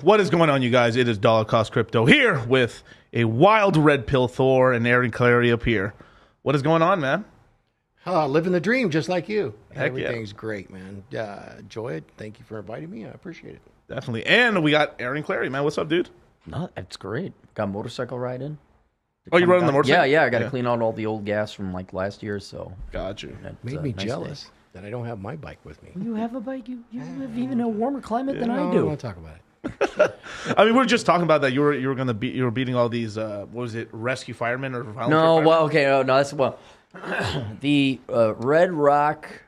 What is going on, you guys? It is Dollar Cost Crypto here with a wild red pill Thor and Aaron Clarey up here. What is going on, man? Living the dream just like you. Heck Everything's great, man. Enjoy it. Thank you for inviting me. I appreciate it. Definitely. And we got Aaron Clarey, man. What's up, dude? No, it's great. Got a motorcycle ride in. Oh, you rode on the motorcycle? Yeah. I got to clean out all the old gas from like last year. So got you. Made me jealous that I don't have my bike with me. You have a bike. You live even in a warmer climate than I do. I don't want to talk about it. I mean, we were just talking about that. You were beating all these. What was it? Rescue firemen or volunteer No, firemen? well, okay, no, that's the Red Rock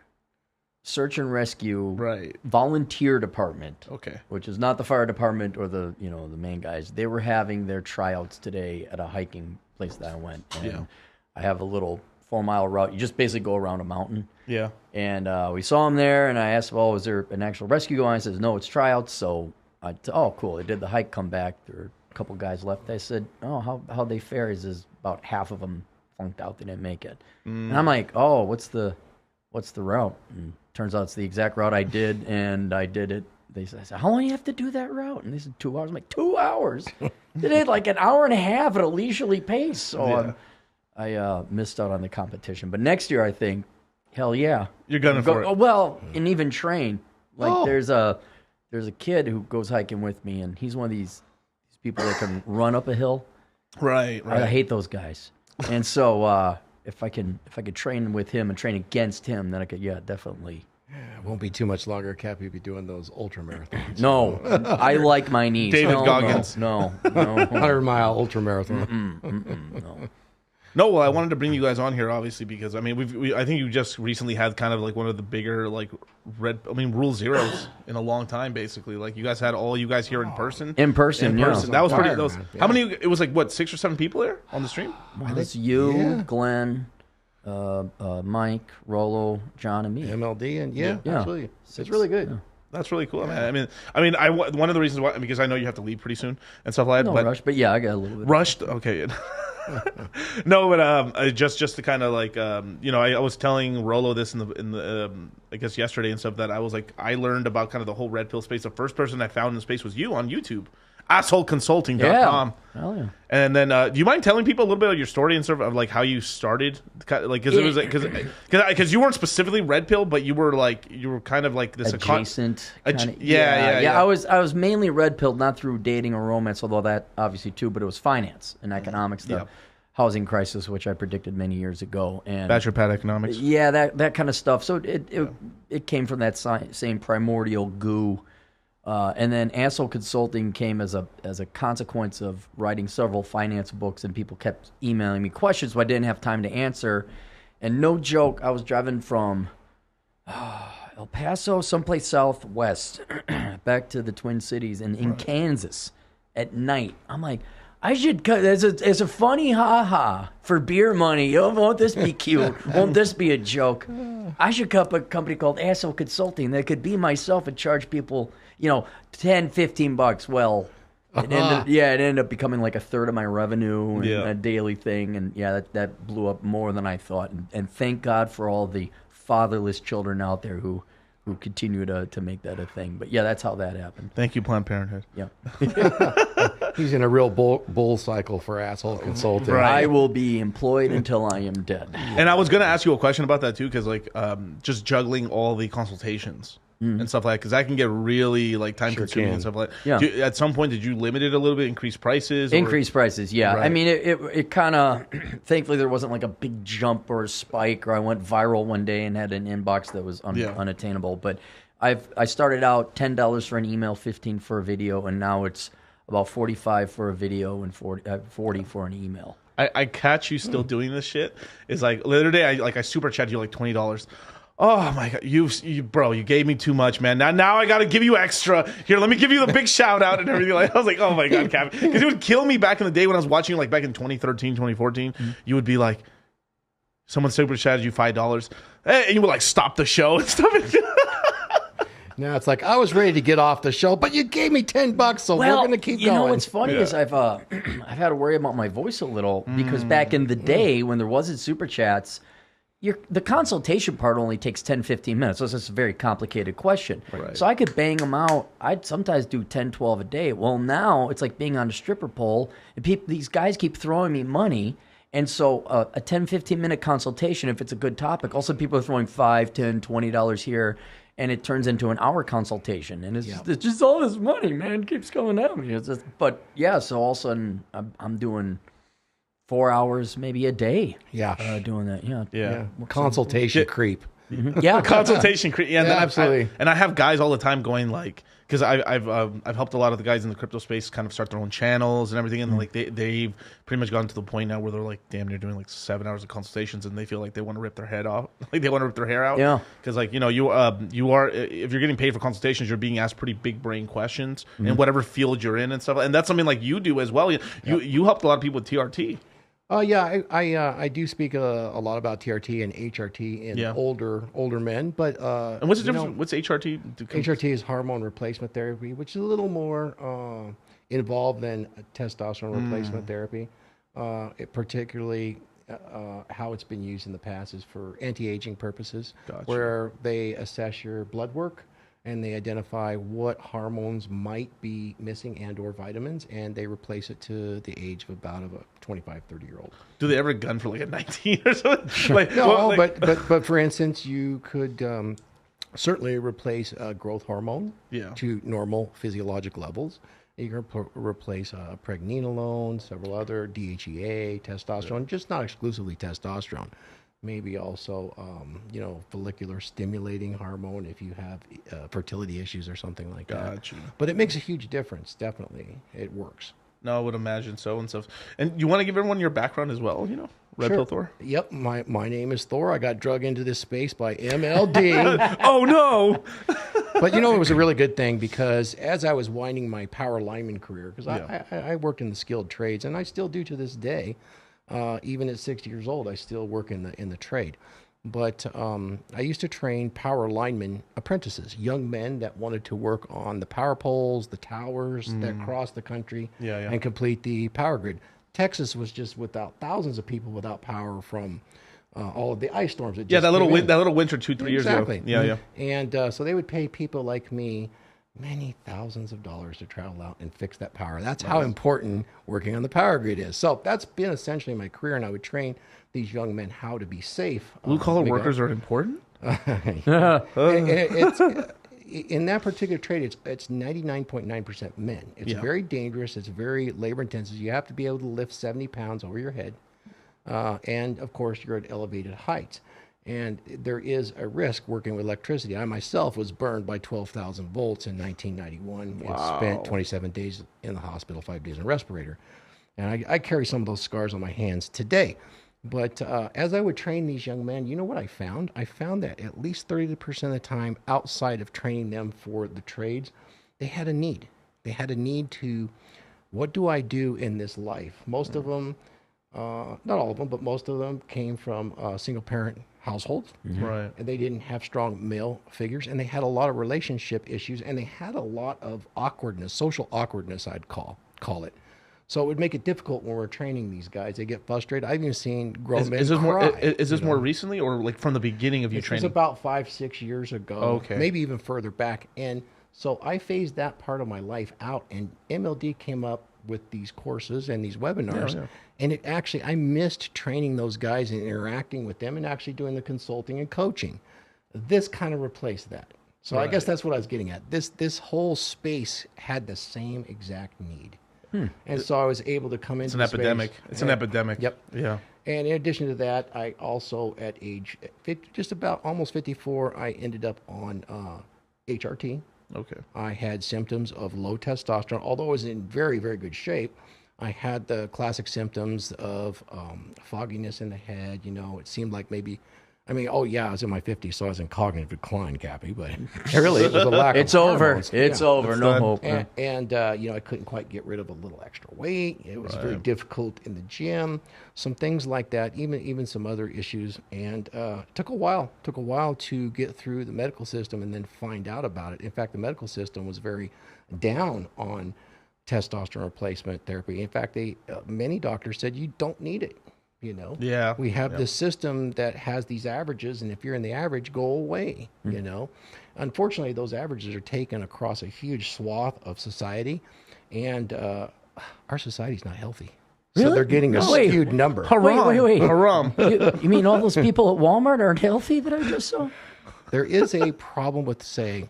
Search and Rescue volunteer department. Okay, which is not the fire department or the the main guys. They were having their tryouts today at a hiking place that I went. And I have a little 4-mile route. You just basically go around a mountain. Yeah. And we saw him there, and I asked, well, is there an actual rescue going on? He says, no, it's tryouts. So oh, cool. They did the hike, come back. There were a couple guys left. I said, oh, how'd they fare? He says, about half of them flunked out. They didn't make it. And I'm like, oh, what's the route? And turns out it's the exact route I did, and I did it. They said, how long do you have to do that route? And they said, 2 hours. I'm like, 2 hours? They did like an hour and a half at a leisurely pace. So I missed out on the competition. But next year, I think, hell yeah. You're gunning for it. Well, and even train. Like there's a kid who goes hiking with me, and he's one of these people that can run up a hill. Right. I hate those guys. And so if I could train with him and train against him, then I could, definitely. It won't be too much longer. Cappy will be doing those ultra marathons. No, I like my knees. David Goggins. No. 100-mile ultra marathon. No. No, well, I wanted to bring you guys on here, obviously, because I mean, I think you just recently had kind of like one of the bigger like rule zeros in a long time, basically. Like you guys had all you guys here in person. In person. That was pretty. How many? It was like what, 6 or 7 people there on the stream. Well, it's you, Glenn, Mike, Rollo, John, and me. MLD, and absolutely, it's really good. Yeah. That's really cool, man. I mean, one of the reasons why, because I know you have to leave pretty soon and stuff like that. No rush, but I got a little bit rushed. Okay. No, but just to kind of like I was telling Rollo this in the I guess yesterday and stuff, that I was like, I learned about kind of the whole red pill space. The first person I found in the space was you on YouTube. assholeconsulting.com. Yeah. Hell yeah. And then, do you mind telling people a little bit of your story and stuff of like how you started? Like, because it was because you weren't specifically red pill, but you were kind of like this adjacent. Yeah. I was mainly red pilled, not through dating or romance, although that obviously too, but it was finance and economics, the housing crisis, which I predicted many years ago, and Bachelor Pad Economics. Yeah, that kind of stuff. So it came from that same primordial goo. And then Asshole Consulting came as a consequence of writing several finance books, and people kept emailing me questions, so I didn't have time to answer. And no joke, I was driving from El Paso, someplace southwest, back to the Twin Cities, and in Kansas at night. I'm like, I should cut. It's a funny ha-ha for beer money. Oh, won't this be cute? Won't this be a joke? I should cut a company called Asshole Consulting that could be myself and charge people, $10, $15. Well, it ended up becoming like a third of my revenue and a daily thing. And that blew up more than I thought. And thank God for all the fatherless children out there who continue to make that a thing. But that's how that happened. Thank you, Planned Parenthood. Yeah. He's in a real bull cycle for Asshole Consulting. Right. I will be employed until I am dead. And I was going to ask you a question about that too, because just juggling all the consultations and stuff like that, because that can get really time consuming and stuff like that. Yeah. At some point, did you limit it a little bit, increase prices? Increase prices, yeah. Right. I mean, it kind of, thankfully there wasn't like a big jump or a spike, or I went viral one day and had an inbox that was unattainable. But I started out $10 for an email, $15 for a video, and now it's about $45 for a video and $40 for an email. I catch you still doing this shit. It's like the other day I super chat you like $20. Oh my God, you gave me too much, man. Now I got to give you extra. Here, let me give you the big shout out and everything. I was like, oh my God, Cappy, because it would kill me back in the day when I was watching you, back in 2013, 2014. You would be like, someone super chatted you $5, and you would stop the show and stuff. Now it's like, I was ready to get off the show, but you gave me $10, so we're going to keep going. You know what's funny is I've had to worry about my voice a little, because back in the day when there wasn't super chats, the consultation part only takes 10, 15 minutes. So it's just a very complicated question. Right. So I could bang them out. I'd sometimes do 10, 12 a day. Well, now it's like being on a stripper pole, and these guys keep throwing me money. And so a 10, 15-minute consultation, if it's a good topic, also people are throwing $5, $10, $20 here, and it turns into an hour consultation. And it's just all this money, man, keeps coming at me. So all of a sudden I'm doing 4 hours maybe a day. Doing that. Yeah. Consultation creep. Mm-hmm. Yeah. Consultation creep. Yeah, absolutely. And I have guys all the time going because I've helped a lot of the guys in the crypto space kind of start their own channels and everything, and they've pretty much gotten to the point now where they're damn near doing 7 hours of consultations, and they feel like they want to rip their head off, they want to rip their hair out. Yeah. Because you are, if you're getting paid for consultations, you're being asked pretty big brain questions in whatever field you're in and stuff, and that's something you do as well. You helped a lot of people with TRT. I do speak a lot about TRT and HRT in older men, but and what's the difference? What's HRT? HRT is hormone replacement therapy, which is a little more involved than testosterone replacement therapy. Particularly how it's been used in the past is for anti-aging purposes, where they assess your blood work and they identify what hormones might be missing and or vitamins, and they replace it to the age of about a 25, 30-year-old. Do they ever gun for a 19 or something? But for instance, you could certainly replace growth hormone to normal physiologic levels. You can replace pregnenolone, several other DHEA, testosterone, just not exclusively testosterone. Maybe also, follicular stimulating hormone if you have fertility issues or something like that. But it makes a huge difference. Definitely, it works. No, I would imagine so and stuff. And you want to give everyone your background as well, Red Pill Thor? Yep, my name is Thor. I got drug into this space by MLD. Oh, no! But, it was a really good thing, because as I was winding my power lineman career, because I worked in the skilled trades, and I still do to this day. Even at 60 years old, I still work in the trade. But I used to train power lineman apprentices, young men that wanted to work on the power poles, the towers that cross the country and complete the power grid. Texas was just without thousands of people without power from all of the ice storms. That little winter 2-3 years ago. Yeah. And so they would pay people like me many thousands of dollars to travel out and fix that power. That's how important working on the power grid is. So that's been essentially my career, and I would train these young men how to be safe. Blue collar workers are important. It's in that particular trade, it's 99.9% men. It's very dangerous. It's very labor intensive. You have to be able to lift 70 pounds over your head, and of course, you're at elevated heights. And there is a risk working with electricity. I myself was burned by 12,000 volts in 1991 and spent 27 days in the hospital, 5 days in a respirator. And I carry some of those scars on my hands today. But as I would train these young men, you know what I found? I found that at least 30% of the time, outside of training them for the trades, they had a need. They had a need to, what do I do in this life? Most of them, not all of them, but most of them came from single-parent households. Right. And they didn't have strong male figures, and they had a lot of relationship issues, and they had a lot of awkwardness, social awkwardness, I'd call it. So it would make it difficult when we're training these guys. They get frustrated. I've even seen grown men cry. Is this more recently, or like from the beginning of you training? It's about 5-6 years ago. Okay. Maybe even further back. And so I phased that part of my life out, and MLD came up with these courses and these webinars. And it actually, I missed training those guys and interacting with them and actually doing the consulting and coaching. This kind of replaced that. So I guess that's what I was getting at. This whole space had the same exact need. And so I was able to come into It's an epidemic. It's an epidemic. Yep. Yeah. And in addition to that, I also, at age 50, just about almost 54, I ended up on HRT. Okay. I had symptoms of low testosterone, although I was in very, very good shape. I had the classic symptoms of fogginess in the head. You know, it seemed like maybe, I was in my 50s, so I was in cognitive decline, Cappy, but really it was a lack It's of over. hormones. It's over. No done. hope. And I couldn't quite get rid of a little extra weight. It was very difficult in the gym. Some things like that, even some other issues. And took a while to get through the medical system and then find out about it. In fact, the medical system was very down on testosterone replacement therapy. In fact, many doctors said you don't need it. You know, we have this system that has these averages, and if you're in the average, go away. You know, unfortunately, those averages are taken across a huge swath of society, and our society's not healthy. Really? So they're getting a skewed number. Wait. Haram. You mean all those people at Walmart aren't healthy that I just saw? There is a problem with, say,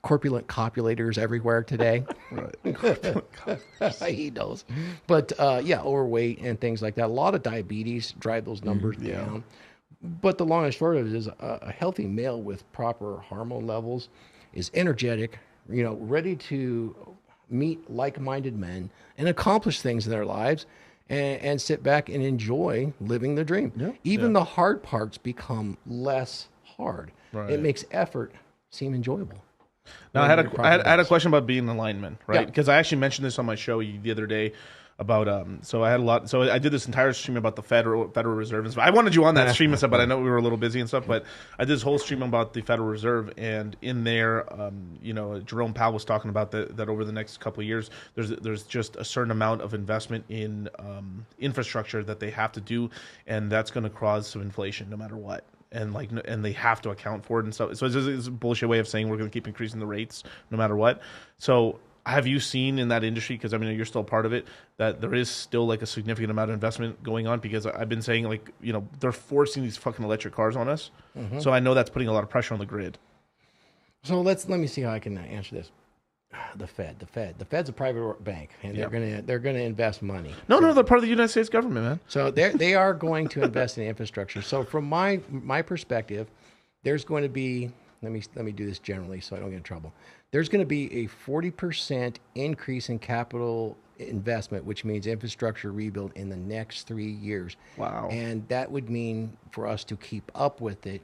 corpulent copulators everywhere today. He knows. But overweight and things like that. A lot of diabetes drive those numbers down. But the long and short of it is a healthy male with proper hormone levels is energetic, ready to meet like-minded men and accomplish things in their lives and sit back and enjoy living the dream. Even the hard parts become less hard. It makes effort seem enjoyable. Now, I had a question about being a lineman, right? Because I actually mentioned this on my show the other day about so I did this entire stream about the Federal Reserve and stuff. I wanted you on that stream and stuff, but I know we were a little busy and stuff. But I did this whole stream about the Federal Reserve, and in there, Jerome Powell was talking about that over the next couple of years, there's just a certain amount of investment in infrastructure that they have to do, and that's going to cause some inflation no matter what. And they have to account for it and stuff. So it's a bullshit way of saying we're going to keep increasing the rates no matter what. So have you seen in that industry, because I mean you're still part of it, that there is still like a significant amount of investment going on? Because I've been saying they're forcing these fucking electric cars on us. So I know that's putting a lot of pressure on the grid. So let me see how I can answer this. The Fed's a private bank, and they're gonna invest money. No, they're part of the United States government, man. So they are going to invest in infrastructure. So from my perspective, there's going to be, let me do this generally so I don't get in trouble. There's going to be a 40% increase in capital investment, which means infrastructure rebuild in the next 3 years. Wow. And that would mean for us to keep up with it,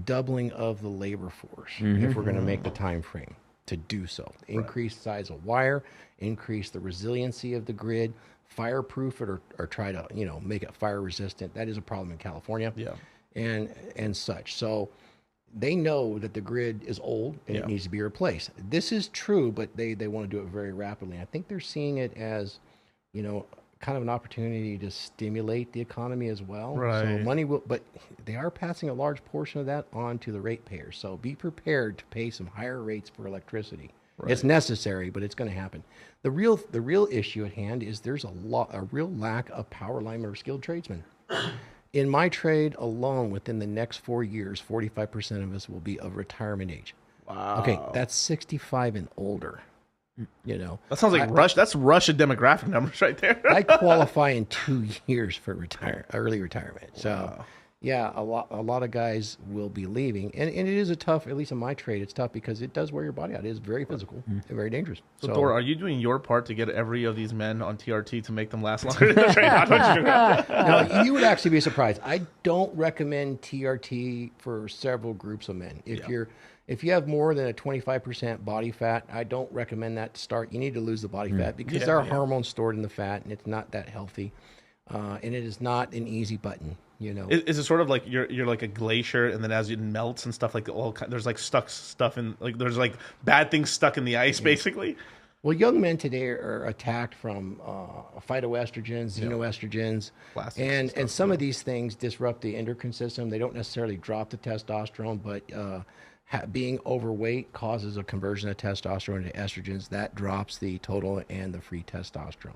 doubling of the labor force if we're going to make the time frame to do so. Increase size of wire, increase the resiliency of the grid, fireproof it or try to make it fire resistant. That is a problem in California. And such. So they know that the grid is old and it needs to be replaced. This is true, but they want to do it very rapidly. I think they're seeing it as kind of an opportunity to stimulate the economy as well. Right. So money will, but they are passing a large portion of that on to the ratepayers. So be prepared to pay some higher rates for electricity. Right. It's necessary, but it's going to happen. The real issue at hand is there's a real lack of power linemen or skilled tradesmen. In my trade alone, within the next 4 years, 45% of us will be of retirement age. Wow. Okay, that's 65 and older. You know, that sounds like That's Russia demographic numbers right there. I qualify in 2 years for early retirement. So, yeah, a lot of guys will be leaving, and it is a tough. At least in my trade, it's tough because it does wear your body out. It is very physical and very dangerous. So, Thor, are you doing your part to get every of these men on TRT to make them last longer in the trade? No, you would actually be surprised. I don't recommend TRT for several groups of men. If you have more than a 25% body fat, I don't recommend that to start. You need to lose the body fat because there are hormones stored in the fat, and it's not that healthy. And it is not an easy button, you know. Is it sort of like you're like a glacier, and then as it melts and stuff, like there's like stuff in, like there's like bad things stuck in the ice, basically? Well, young men today are attacked from phytoestrogens, xenoestrogens, and some of these things disrupt the endocrine system. They don't necessarily drop the testosterone, but being overweight causes a conversion of testosterone to estrogens. That drops the total and the free testosterone.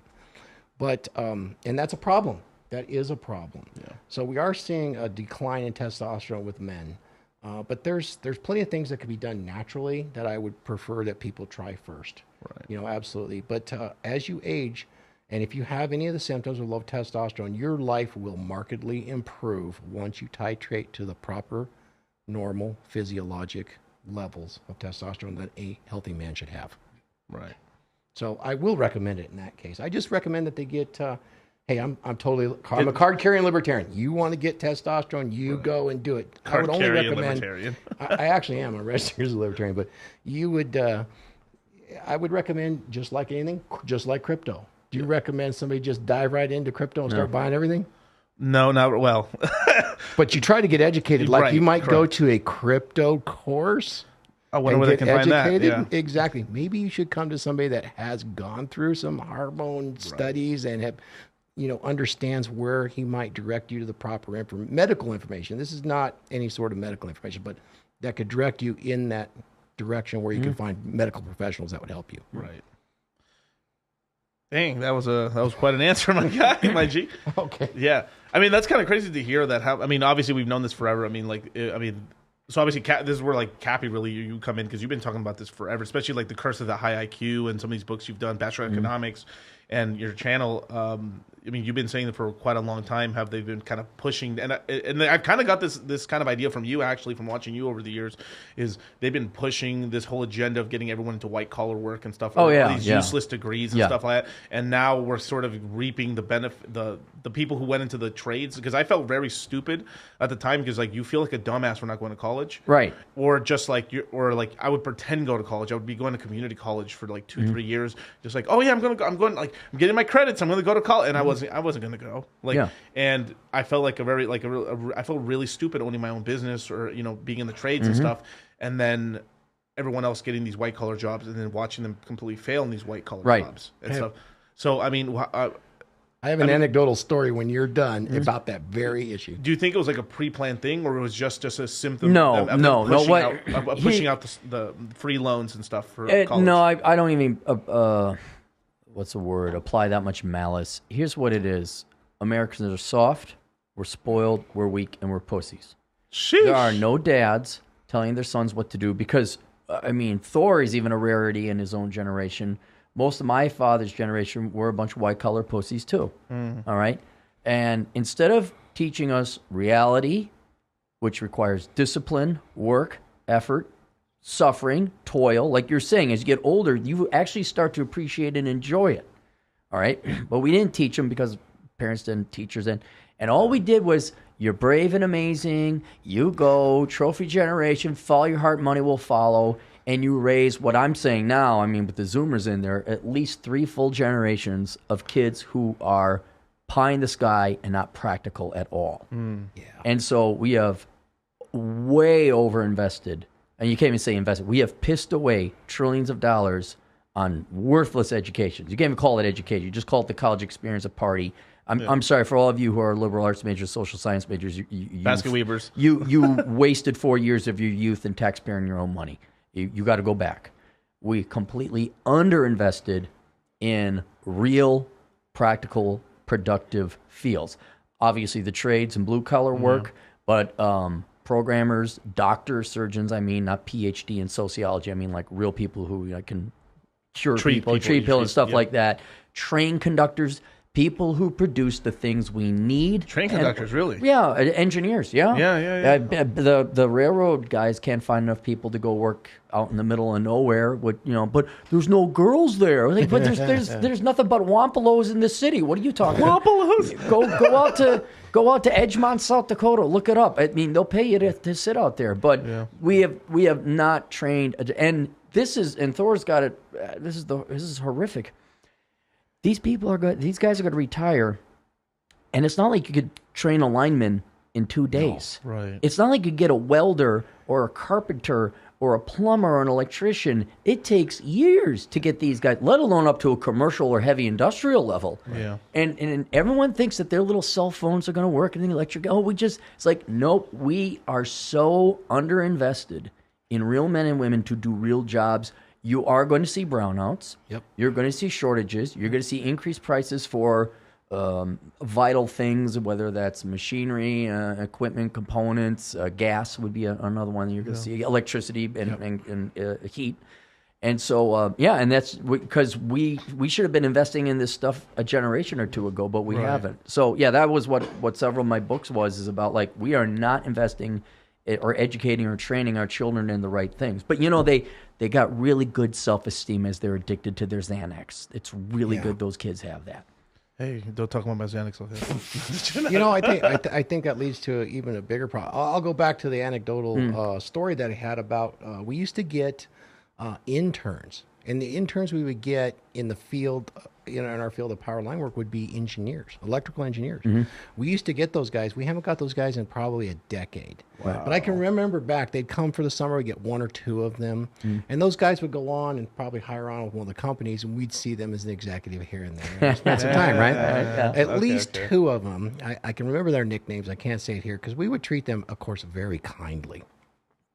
But, and that's a problem. That is a problem. Yeah. So we are seeing a decline in testosterone with men. But there's plenty of things that can be done naturally that I would prefer that people try first. Right. You know, absolutely. But as you age, and if you have any of the symptoms of low testosterone, your life will markedly improve once you titrate to the proper normal physiologic levels of testosterone that a healthy man should have. Right. So I will recommend it in that case. I just recommend that they get, hey, I'm a card carrying libertarian. You want to get testosterone, you go and do it. I would only recommend, I actually am a registered libertarian, but you would, I would recommend, just like anything, just like crypto. Do you recommend somebody just dive right into crypto and start buying everything? No, not well. But you try to get educated. Like you might go to a crypto course. I wonder where they can find that. Yeah. Exactly. Maybe you should come to somebody that has gone through some hormone studies and have, understands where he might direct you to the proper medical information. This is not any sort of medical information, but that could direct you in that direction where you can find medical professionals that would help you. Right. Dang, that was quite an answer, my guy, my G. Okay. Yeah, I mean that's kind of crazy to hear that. Obviously we've known this forever. So obviously this is where like Cappy really you come in because you've been talking about this forever, especially like the curse of the high IQ and some of these books you've done, Bachelor Economics, and your channel. You've been saying that for quite a long time. Have they been kind of pushing? And I've kind of got this kind of idea from you, actually, from watching you over the years. Is they've been pushing this whole agenda of getting everyone into white collar work and stuff. These useless degrees and stuff like that. And now we're sort of reaping the benefit, the people who went into the trades. Because I felt very stupid at the time because like you feel like a dumbass for not going to college, right? Or just like I would pretend to go to college. I would be going to community college for like 2-3 years, just like, oh yeah, I'm getting my credits. I'm going to go to college, and I wasn't going to go. And I felt like I felt really stupid owning my own business or being in the trades and stuff, and then everyone else getting these white collar jobs, and then watching them completely fail in these white collar jobs and stuff. So I have an anecdotal story when you're done about that very issue. Do you think it was like a pre-planned thing, or it was just a symptom? No. Pushing out the free loans and stuff for college? No, I don't even. What's the word? Apply that much malice. Here's what it is: Americans are soft, we're spoiled, we're weak, and we're pussies. Sheesh. There are no dads telling their sons what to do because, Thor is even a rarity in his own generation. Most of my father's generation were a bunch of white-collar pussies, too. All right? And instead of teaching us reality, which requires discipline, work, effort, suffering, toil, like you're saying, as you get older, you actually start to appreciate and enjoy it. All right? But we didn't teach them because parents didn't, teachers didn't. And all we did was, you're brave and amazing, you go, trophy generation, follow your heart, money will follow, and you raise what I'm saying now, with the Zoomers in there, at least 3 full generations of kids who are pie in the sky and not practical at all. Yeah. And so we have way overinvested, and you can't even say invested, we have pissed away trillions of dollars on worthless education. You can't even call it education. You just call it the college experience, a party. I'm sorry for all of you who are liberal arts majors, social science majors. Basket weavers. You wasted 4 years of your youth in taxpaying your own money. You got to go back. We completely underinvested in real, practical, productive fields. Obviously, the trades and blue collar work, but programmers, doctors, surgeons. I mean, not PhD in sociology. I mean, like real people who can cure treat people and stuff like that. Train conductors. People who produce the things we need. Train conductors, really? Yeah, engineers, yeah. Yeah. The railroad guys can't find enough people to go work out in the middle of nowhere. But there's no girls there. Like, but there's nothing but Wampolos in this city. What are you talking about? Wampolos? Go out to Edgemont, South Dakota. Look it up. I mean, they'll pay you to sit out there. But we have not trained. And Thor's got it. This is horrific. These guys are going to retire, and it's not like you could train a lineman in 2 days. No, right. It's not like you get a welder or a carpenter or a plumber or an electrician. It takes years to get these guys, let alone up to a commercial or heavy industrial level. Yeah. And everyone thinks that their little cell phones are going to work and the electric. It's like, nope, we are so underinvested in real men and women to do real jobs. You are going to see brownouts. Yep. You're going to see shortages. You're going to see increased prices for vital things, whether that's machinery, equipment, components, gas would be another one. You're going to see electricity and heat. And so, and that's because we should have been investing in this stuff a generation or two ago, but we haven't. So, that was what several of my books is about. Like, we are not investing or educating or training our children in the right things. But, they got really good self-esteem as they're addicted to their Xanax. It's really good those kids have that. Hey, don't talk about my Xanax. Okay. I think that leads to even a bigger problem. I'll go back to the anecdotal story that I had about we used to get interns, and the interns we would get in the field, in our field of power line work, would be engineers, electrical engineers. We used to get those guys. We haven't got those guys in probably a decade. Wow. But I can remember back, they'd come for the summer, we'd get 1 or 2 of them, and those guys would go on and probably hire on with one of the companies, and we'd see them as an executive here and there. Spend some time, right? At least 2 of them. I can remember their nicknames. I can't say it here because we would treat them, of course, very kindly.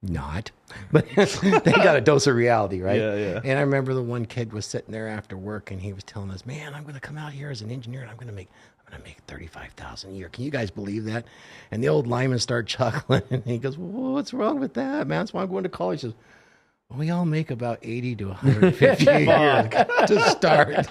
Not, but they got a dose of reality, right? Yeah. And I remember the one kid was sitting there after work, and he was telling us, "Man, I'm going to come out here as an engineer, and I'm going to make $35,000 a year. Can you guys believe that?" And the old lineman started chuckling, and he goes, "Well, what's wrong with that, man? That's why I'm going to college." He says, "We all make about 80 to 150 a year to start."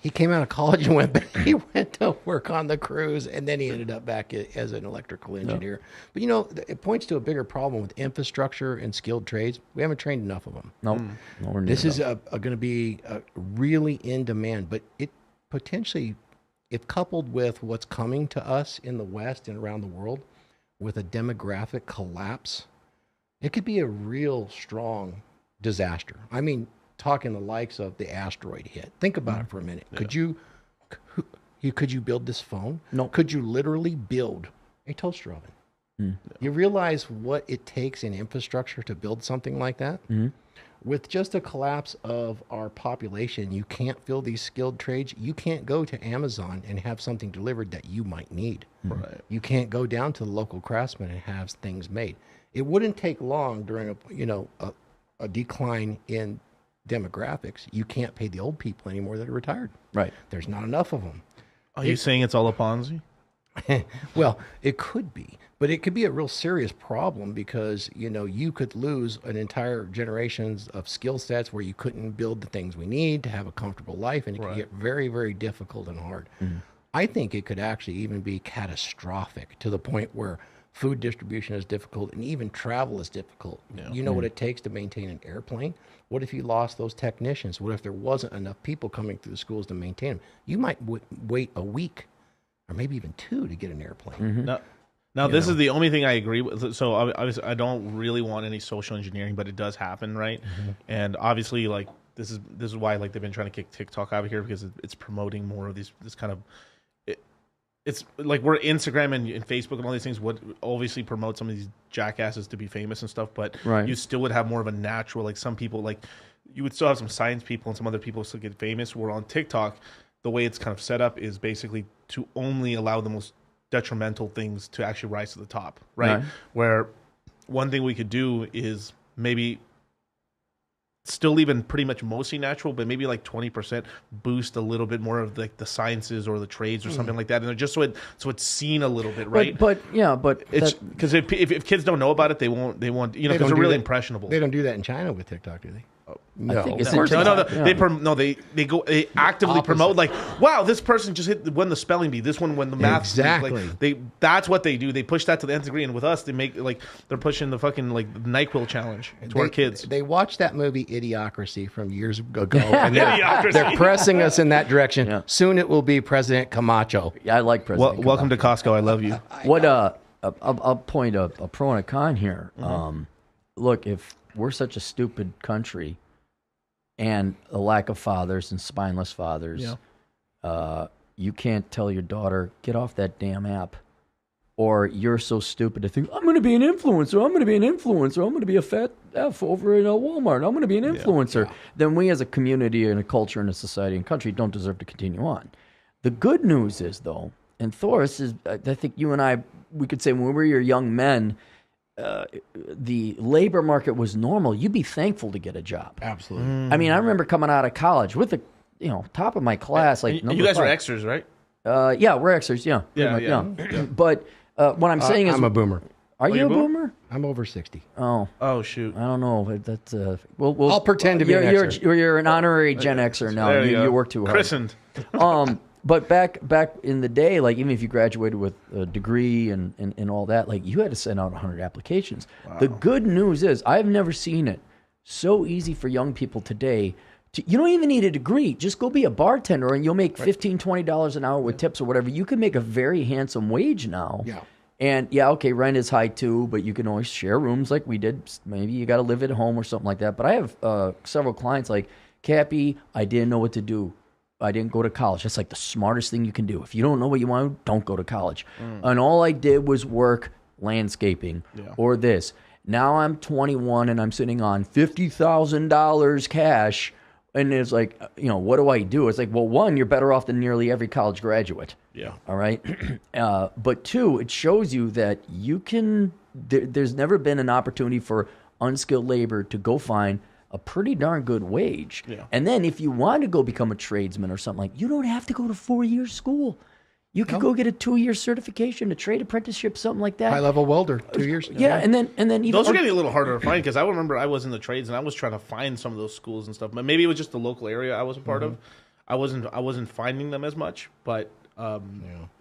He came out of college and went back. He went to work on the cruise, and then he ended up back as an electrical engineer. But it points to a bigger problem with infrastructure and skilled trades. We haven't trained enough of them. Nope. This is going to be really in demand, but it potentially, if coupled with what's coming to us in the West and around the world, with a demographic collapse, it could be a real strong disaster. I mean, talking the likes of the asteroid hit. Think about it for a minute. Yeah. Could you build this phone? No. Could you literally build a toaster oven? You realize what it takes in infrastructure to build something like that? With just a collapse of our population, you can't fill these skilled trades. You can't go to Amazon and have something delivered that you might need. Right. You can't go down to the local craftsman and have things made. It wouldn't take long during a decline in demographics. You can't pay the old people anymore that are retired. Right. There's not enough of them. Are you saying it's all a Ponzi? Well, it could be, but it could be a real serious problem because, you could lose an entire generations of skill sets where you couldn't build the things we need to have a comfortable life, and it could get very, very difficult and hard. I think it could actually even be catastrophic to the point where food distribution is difficult and even travel is difficult. Yeah. You know what it takes to maintain an airplane? What if you lost those technicians? What if there wasn't enough people coming through the schools to maintain them? You might wait a week or maybe even 2 to get an airplane. Now this is the only thing I agree with. So I don't really want any social engineering, but it does happen, right? And obviously, like this is why like they've been trying to kick TikTok out of here because it's promoting more of this kind of. It's like we're Instagram and Facebook and all these things would obviously promote some of these jackasses to be famous and stuff, but you still would have more of a natural, like some people like you would still have some science people and some other people still get famous. Where on TikTok, the way it's kind of set up is basically to only allow the most detrimental things to actually rise to the top, right? Where one thing we could do is maybe still leave it pretty much mostly natural, but maybe like 20% boost a little bit more of like the sciences or the trades or something like that, and just so it's seen a little bit, right? But it's because if kids don't know about it, they won't because they're really impressionable. They don't do that in China with TikTok, do they? I think it's they actively promote like, wow, this person just won the spelling bee, this one won the math. Exactly. Like, that's what they do. They push that to the nth degree, and with us, they make like they're pushing the fucking like NyQuil challenge to our kids. They watched that movie Idiocracy from years ago, and they're pressing us in that direction. Yeah. Soon it will be President Camacho. Yeah, I like President. Welcome to Costco. I love you. What I'll point a pro and a con here. Look, if we're such a stupid country and a lack of fathers and spineless fathers, you can't tell your daughter, get off that damn app. Or you're so stupid to think, I'm going to be an influencer, I'm going to be an influencer, I'm going to be a fat F over in Walmart, I'm going to be an influencer. Then we as a community and a culture and a society and country don't deserve to continue on. The good news is, though, and Thor, this is, I think you and I, we could say when we were young men, the labor market was normal. You'd be thankful to get a job. Absolutely. I mean, I remember coming out of college with the, top of my class. Like you guys were extras, right? Yeah, we're extras. Yeah. But what I'm saying is, I'm a boomer. Are you a boomer? I'm over 60. Oh shoot. I don't know. That's I'll pretend to be an Xer. You're an honorary Gen Xer now. You work too hard. Christened. But back in the day, like even if you graduated with a degree and all that, like you had to send out 100 applications. Wow. The good news is I've never seen it so easy for young people today. You don't even need a degree. Just go be a bartender and you'll make $15, $20 an hour with tips or whatever. You can make a very handsome wage now. Yeah. And okay, rent is high too, but you can always share rooms like we did. Maybe you got to live at home or something like that. But I have several clients like, Cappy, I didn't know what to do. I didn't go to college. That's like the smartest thing you can do. If you don't know what you want, don't go to college. And all I did was work landscaping or this. Now I'm 21 and I'm sitting on $50,000 cash. And it's like, what do I do? It's like, well, one, you're better off than nearly every college graduate. Yeah. All right. But two, it shows you that you can, there's never been an opportunity for unskilled labor to go find a pretty darn good wage. Yeah. And then if you want to go become a tradesman or something, like you don't have to go to 4-year school. You could go get a 2-year certification, a trade apprenticeship, something like that. High-level welder, 2 years. Yeah, and then even those are getting a little harder to find because I remember I was in the trades and I was trying to find some of those schools and stuff. But maybe it was just the local area I was a part of. I wasn't finding them as much, but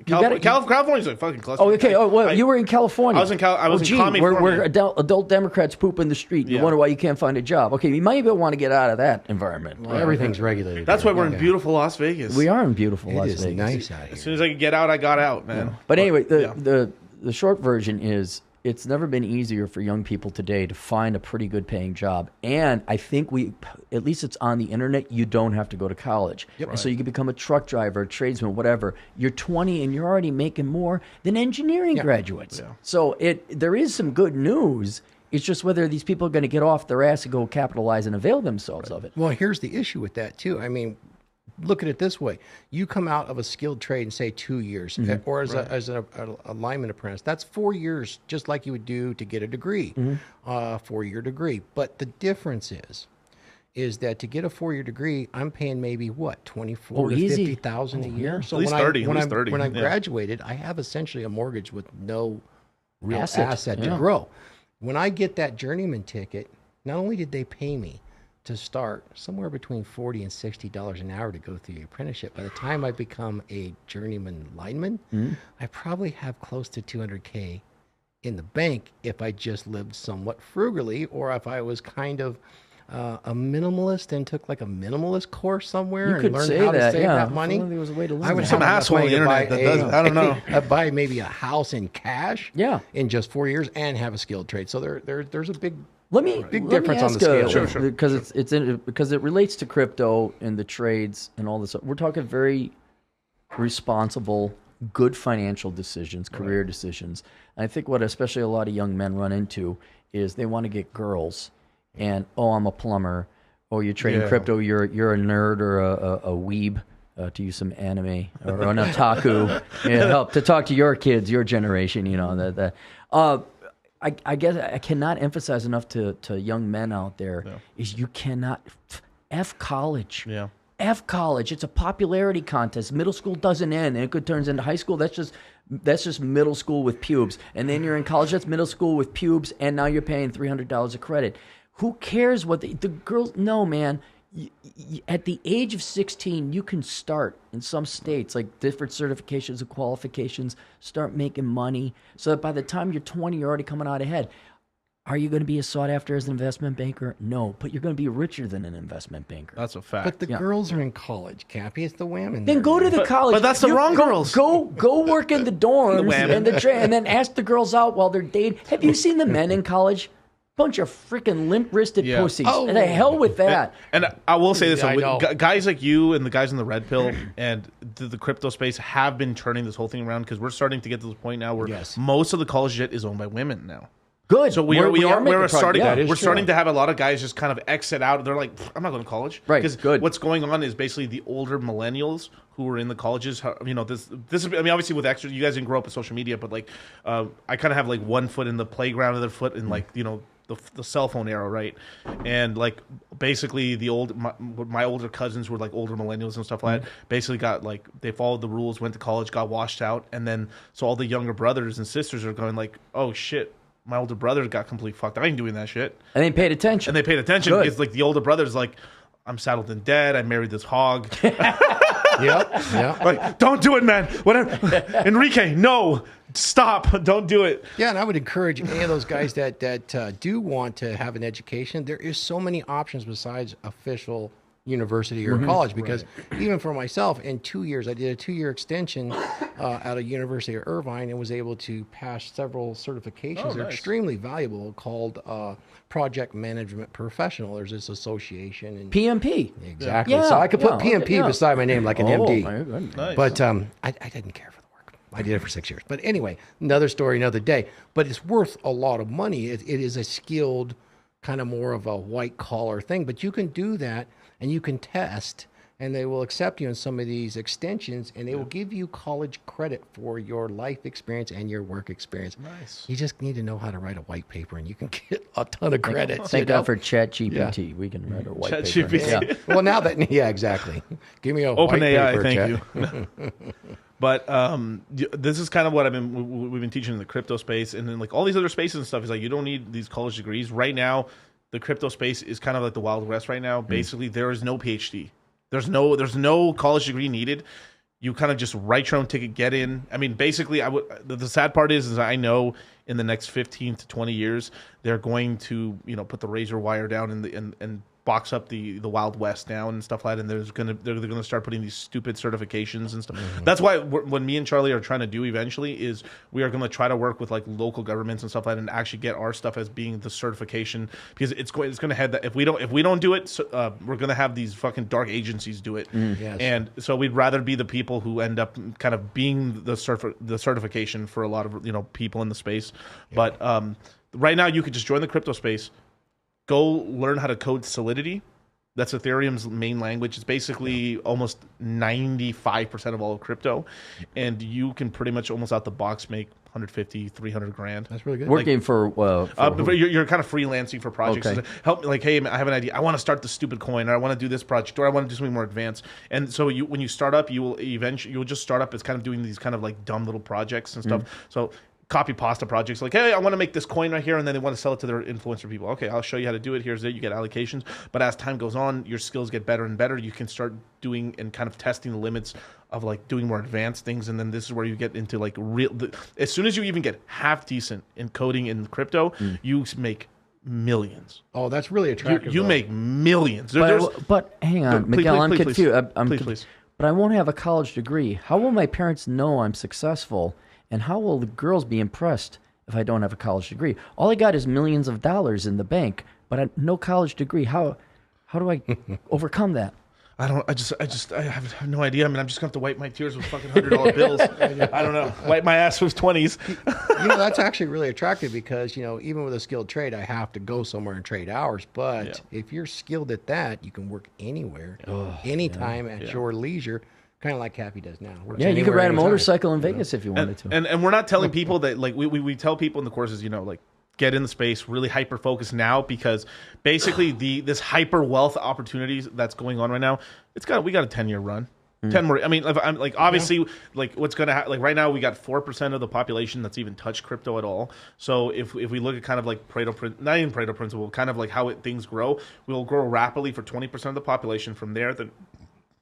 California's a fucking cluster. Oh, okay. Oh, well, you were in California. I was in California. Where adult Democrats poop in the street. You wonder why you can't find a job. Okay, you might even want to get out of that environment. Well, everything's regulated. That's why we're in beautiful Las Vegas. We are in beautiful Las Vegas. It is nice out here. As soon as I could get out, I got out, man. Yeah. But anyway, the short version is it's never been easier for young people today to find a pretty good paying job. And I think at least it's on the internet, you don't have to go to college. Yep. And so you can become a truck driver, a tradesman, whatever. You're 20 and you're already making more than engineering graduates. Yeah. So there is some good news. It's just whether these people are going to get off their ass and go capitalize and avail themselves of it. Well, here's the issue with that too. I mean, look at it this way. You come out of a skilled trade in, say, 2 years, or as a lineman apprentice. That's 4 years, just like you would do to get a degree, 4-year degree. But the difference is that to get a 4-year degree, I'm paying maybe, what, $24,000 to $50,000 a year? So at least 30. When I graduated, I have essentially a mortgage with no real asset to grow. When I get that journeyman ticket, not only did they pay me to start somewhere between $40 and $60 an hour to go through the apprenticeship. By the time I become a journeyman lineman, I probably have close to $200K in the bank if I just lived somewhat frugally, or if I was kind of a minimalist and took like a minimalist course somewhere and learned how to save that money. There was a way to learn. I would some asshole on the internet that does. I don't know. Buy maybe a house in cash. In just 4 years and have a skilled trade. So there's a big difference on the scale. Because because it relates to crypto and the trades and all this. We're talking very responsible, good financial decisions, career decisions. And I think what especially a lot of young men run into is they want to get girls and, I'm a plumber, Oh, you're trading crypto. You're a nerd or a weeb, to use some anime, or an otaku. Help to talk to your kids, your generation. I guess I cannot emphasize enough to young men out there is you cannot F college. Yeah. F college. It's a popularity contest. Middle school doesn't end, and it turns into high school. That's just middle school with pubes, and then you're in college. That's middle school with pubes, and now you're paying $300 a credit. Who cares what the girls? No, man. At the age of 16, you can start in some states, like different certifications and qualifications, start making money, so that by the time you're 20, you're already coming out ahead. Are you going to be as sought after as an investment banker? No, but you're going to be richer than an investment banker. That's a fact. But the girls are in college, Cappy. It's the women. Then go to the college. But that's the wrong girls. Go work in the dorms and then ask the girls out while they're dating. Have you seen the men in college? Bunch of freaking limp-wristed pussies. Oh. And the hell with that. And I will say this: I know. guys like you and the guys in the red pill and the crypto space have been turning this whole thing around, because we're starting to get to the point now where most of the college shit is owned by women now. Good. So we're starting to have a lot of guys just kind of exit out. They're like, I'm not going to college. Right. Because what's going on is basically the older millennials who are in the colleges. This is, I mean, obviously with extra, you guys didn't grow up with social media, but like, I kind of have like one foot in the playground, other foot in like, the cell phone era, right? And like basically my older cousins were like older millennials and stuff like that. Basically got like, they followed the rules, went to college, got washed out, and then so all the younger brothers and sisters are going like, oh shit, my older brother got completely fucked. I ain't doing that shit. And they paid attention. Because like the older brother's like, I'm saddled in debt. I married this hog. Yeah. Like, don't do it, man. Whatever. Enrique, no, stop. Don't do it. Yeah, and I would encourage any of those guys that do want to have an education. There is so many options besides official university or college, because even for myself, in 2 years, I did a 2-year extension out of University of Irvine and was able to pass several certifications. They're extremely valuable, called Project Management Professional. There's this association. And PMP. Exactly. Yeah, So I could put PMP beside my name like an MD. Nice. But I didn't care for the work. I did it for 6 years. But anyway, another story, another day. But it's worth a lot of money. It is a skilled, kind of more of a white-collar thing. But you can do that, and you can test, and they will accept you in some of these extensions, and they will give you college credit for your life experience and your work experience. Nice. You just need to know how to write a white paper, and you can get a ton of credit. Thank God for ChatGPT. Yeah. We can write a white paper. ChatGPT. Yeah. Well, now that, exactly. Give me a Open white AI, paper, thank you. But this is kind of what we've been teaching in the crypto space, and then like all these other spaces and stuff is like, you don't need these college degrees right now. The crypto space is kind of like the Wild West right now. Basically, there is no PhD. There's no college degree needed. You kind of just write your own ticket, get in. I mean, basically, the sad part is I know in the next 15 to 20 years they're going to put the razor wire down and box up the Wild West down and stuff like that, and they're gonna start putting these stupid certifications and stuff. That's why when me and Charlie are trying to do eventually is we are gonna try to work with like local governments and stuff like that, and actually get our stuff as being the certification, because it's gonna head that if we don't do it, we're gonna have these fucking dark agencies do it. Yes. And so we'd rather be the people who end up kind of being the certification for a lot of people in the space. Yeah. But right now you could just join the crypto space. Go learn how to code Solidity. That's Ethereum's main language. It's basically almost 95% of all of crypto. And you can pretty much almost out the box make 150, 300 grand. That's really good. Working for you're kind of freelancing for projects. Okay. Help me, like, hey, I have an idea. I want to start this stupid coin, or I want to do this project, or I want to do something more advanced. And so when you start up, you'll just start up as kind of doing these kind of like dumb little projects and stuff. So copy pasta projects, like, hey, I want to make this coin right here, and then they want to sell it to their influencer people. Okay, I'll show you how to do it. Here's it. You get allocations. But as time goes on, your skills get better and better. You can start doing and kind of testing the limits of like doing more advanced things. And then this is where you get into like as soon as you even get half decent in coding in crypto, you make millions. Oh, that's really attractive. You make millions. But hang on, Miguel, I'm confused. Please. But I won't have a college degree. How will my parents know I'm successful? And how will the girls be impressed if I don't have a college degree? All I got is millions of dollars in the bank, but no college degree. How do I overcome that? I have no idea. I mean, I'm just going to have to wipe my tears with fucking $100 bills. I don't know. Wipe my ass with 20s. That's actually really attractive because, even with a skilled trade, I have to go somewhere and trade hours. But if you're skilled at that, you can work anywhere, anytime at your leisure, kind of like Cappy does now. Works you could ride a anytime. motorcycle in Vegas if you wanted to. And we're not telling people that, like, we tell people in the courses, like, get in the space, really hyper focus now, because basically this hyper wealth opportunities that's going on right now, we got a 10-year run. 10 more. I mean, I'm like, obviously, like, what's going to happen, like, right now we got 4% of the population that's even touched crypto at all. So if we look at kind of like not even Pareto principle, kind of like how things grow, we'll grow rapidly for 20% of the population. From there, the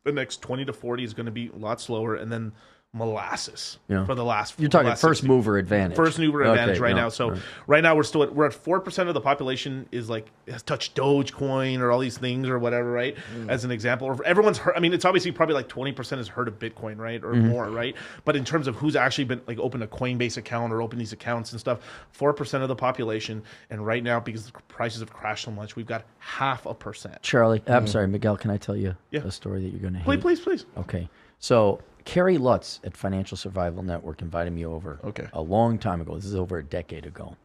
next 20 to 40 is going to be a lot slower, and then molasses for the last. You're talking last first mover advantage. First mover advantage right now. So right now we're at 4% of the population has touched Dogecoin or all these things or whatever, right? As an example, or everyone's heard. I mean, it's obviously probably like 20% has heard of Bitcoin, right, or more, right? But in terms of who's actually been like opened a Coinbase account or opened these accounts and stuff, 4% of the population. And right now, because the prices have crashed so much, we've got 0.5%. Charlie, I'm sorry, Miguel. Can I tell you a story that you're going to hate? Please. Okay, so Kerry Lutz at Financial Survival Network invited me over a long time ago. This is over a decade ago.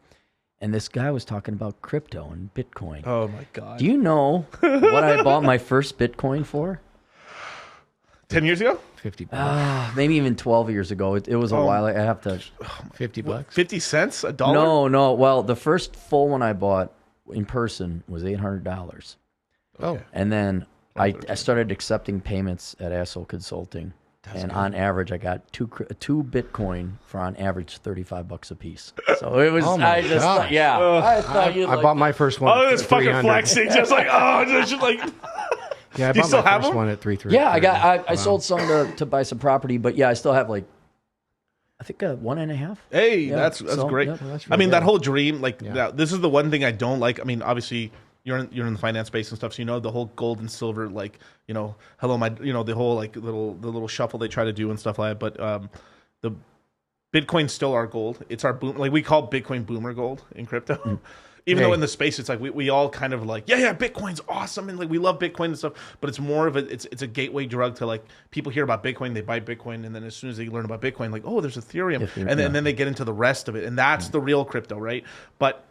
And this guy was talking about crypto and Bitcoin. Oh, my God. Do you know what I bought my first Bitcoin for? 10 years ago? $50. Maybe even 12 years ago. It was a while. I have to... $50. 50 cents? $1? No. Well, the first full one I bought in person was $800. Oh. And then I started accepting payments at Asshole Consulting. And on average, I got two Bitcoin for on average $35 a piece. So it was. I bought my first one. Oh, it's fucking flexing. Just like just like. Yeah, I Do you bought still my have first them? one at 3.3. Yeah, I sold some to buy some property, but I still have I think 1.5. Hey, that's great. Well, that's I mean, really that good. whole dream, this is the one thing I don't like. I mean, obviously. You're in the finance space and stuff, so the whole gold and silver, hello my, the whole the little shuffle they try to do and stuff like that. But the Bitcoin's still our gold. It's our boom. Like we call Bitcoin boomer gold in crypto. Even though in the space it's like we all kind of like Bitcoin's awesome and like we love Bitcoin and stuff, but it's more of it's a gateway drug to like people hear about Bitcoin, they buy Bitcoin, and then as soon as they learn about Bitcoin, like there's Ethereum, and then they get into the rest of it, and that's the real crypto, right? But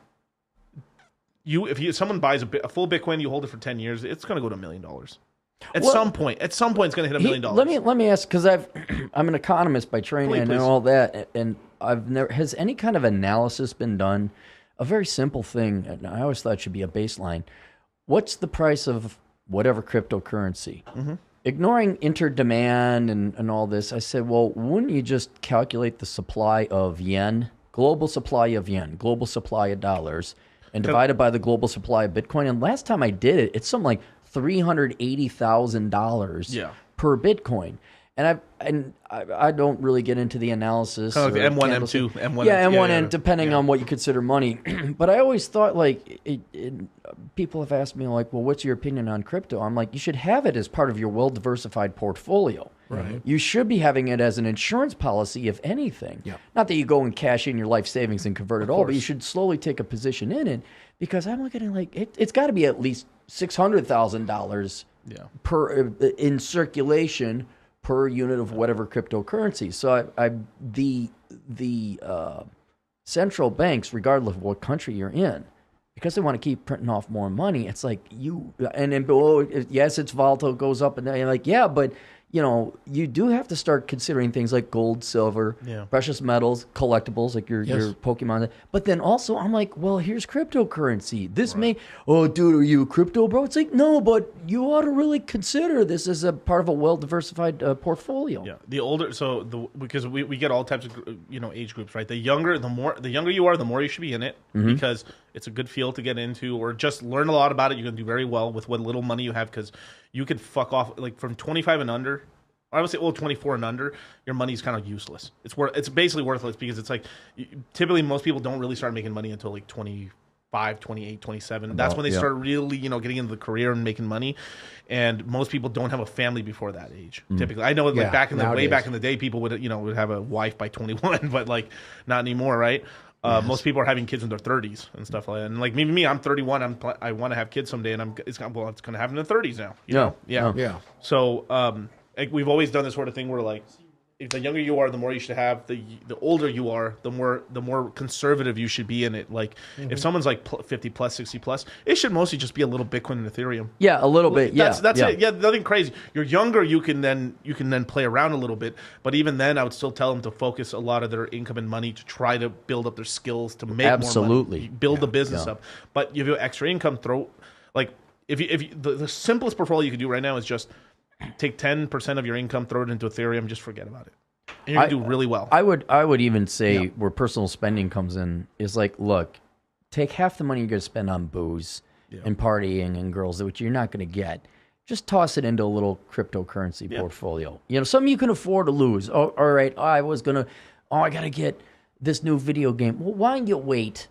if someone buys a full Bitcoin, you hold it for 10 years, it's going to go to $1 million. At some point, it's going to hit $1 million. Let me ask, because I'm an economist by training and all that, and has any kind of analysis been done? A very simple thing, and I always thought it should be a baseline. What's the price of whatever cryptocurrency? Ignoring interdemand and all this, I said, well, wouldn't you just calculate the supply of yen, global supply of yen, global supply of dollars, and divided by the global supply of Bitcoin? And last time I did it, it's something like $380,000 per Bitcoin. And I don't really get into the analysis. Kind of like the M1, M2, M1. Yeah, M1, and depending on what you consider money. But I always thought, people have asked me, like, well, what's your opinion on crypto? I'm like, you should have it as part of your well-diversified portfolio. Right. You should be having it as an insurance policy, if anything. Yeah. Not that you go and cash in your life savings and convert it all, but you should slowly take a position in it, because I'm looking at it's got to be at least $600,000 per in circulation per unit of whatever cryptocurrency. So the central banks, regardless of what country you're in, because they want to keep printing off more money, it's like yes, it's volatile, it goes up and down. You're like, yeah, but you do have to start considering things like gold, silver, precious metals, collectibles like your Pokemon. But then also, I'm like, well, here's cryptocurrency. This dude, are you a crypto bro? It's like, no, but you ought to really consider this as a part of a well-diversified portfolio. Yeah, the older, because we get all types of age groups, right? The younger you are, the more you should be in it, because it's a good field to get into, or just learn a lot about it. You're going to do very well with what little money you have, because you could fuck off from 25 and under. I would say, 24 and under, your money's kind of useless. It's basically worthless, because it's like typically most people don't really start making money until like 25, 28, 27. That's when they start really, getting into the career and making money. And most people don't have a family before that age. Typically, I know way back in the day, people would have a wife by 21, but like not anymore, right? Most people are having kids in their 30s and stuff like that. And like me, I'm 31. I want to have kids someday, and it's going to happen in the 30s now. You know? Yeah. So like we've always done this sort of thing where like, if the younger you are, the more you should have. The older you are, the more conservative you should be in it. Like if someone's like 50 plus, 60 plus, it should mostly just be a little Bitcoin and Ethereum. Yeah, a little bit. Yeah, that's it. Yeah, nothing crazy. You're younger, you can then play around a little bit. But even then, I would still tell them to focus a lot of their income and money to try to build up their skills to make more money, build the business up. But if you have extra income, the simplest portfolio you can do right now is just take 10% of your income, throw it into Ethereum, just forget about it. And you're going to do really well. I would even say where personal spending comes in is like, look, take half the money you're going to spend on booze and partying and girls, which you're not going to get. Just toss it into a little cryptocurrency portfolio. You know, something you can afford to lose. Oh, all right, I got to get this new video game. Well, why don't you wait,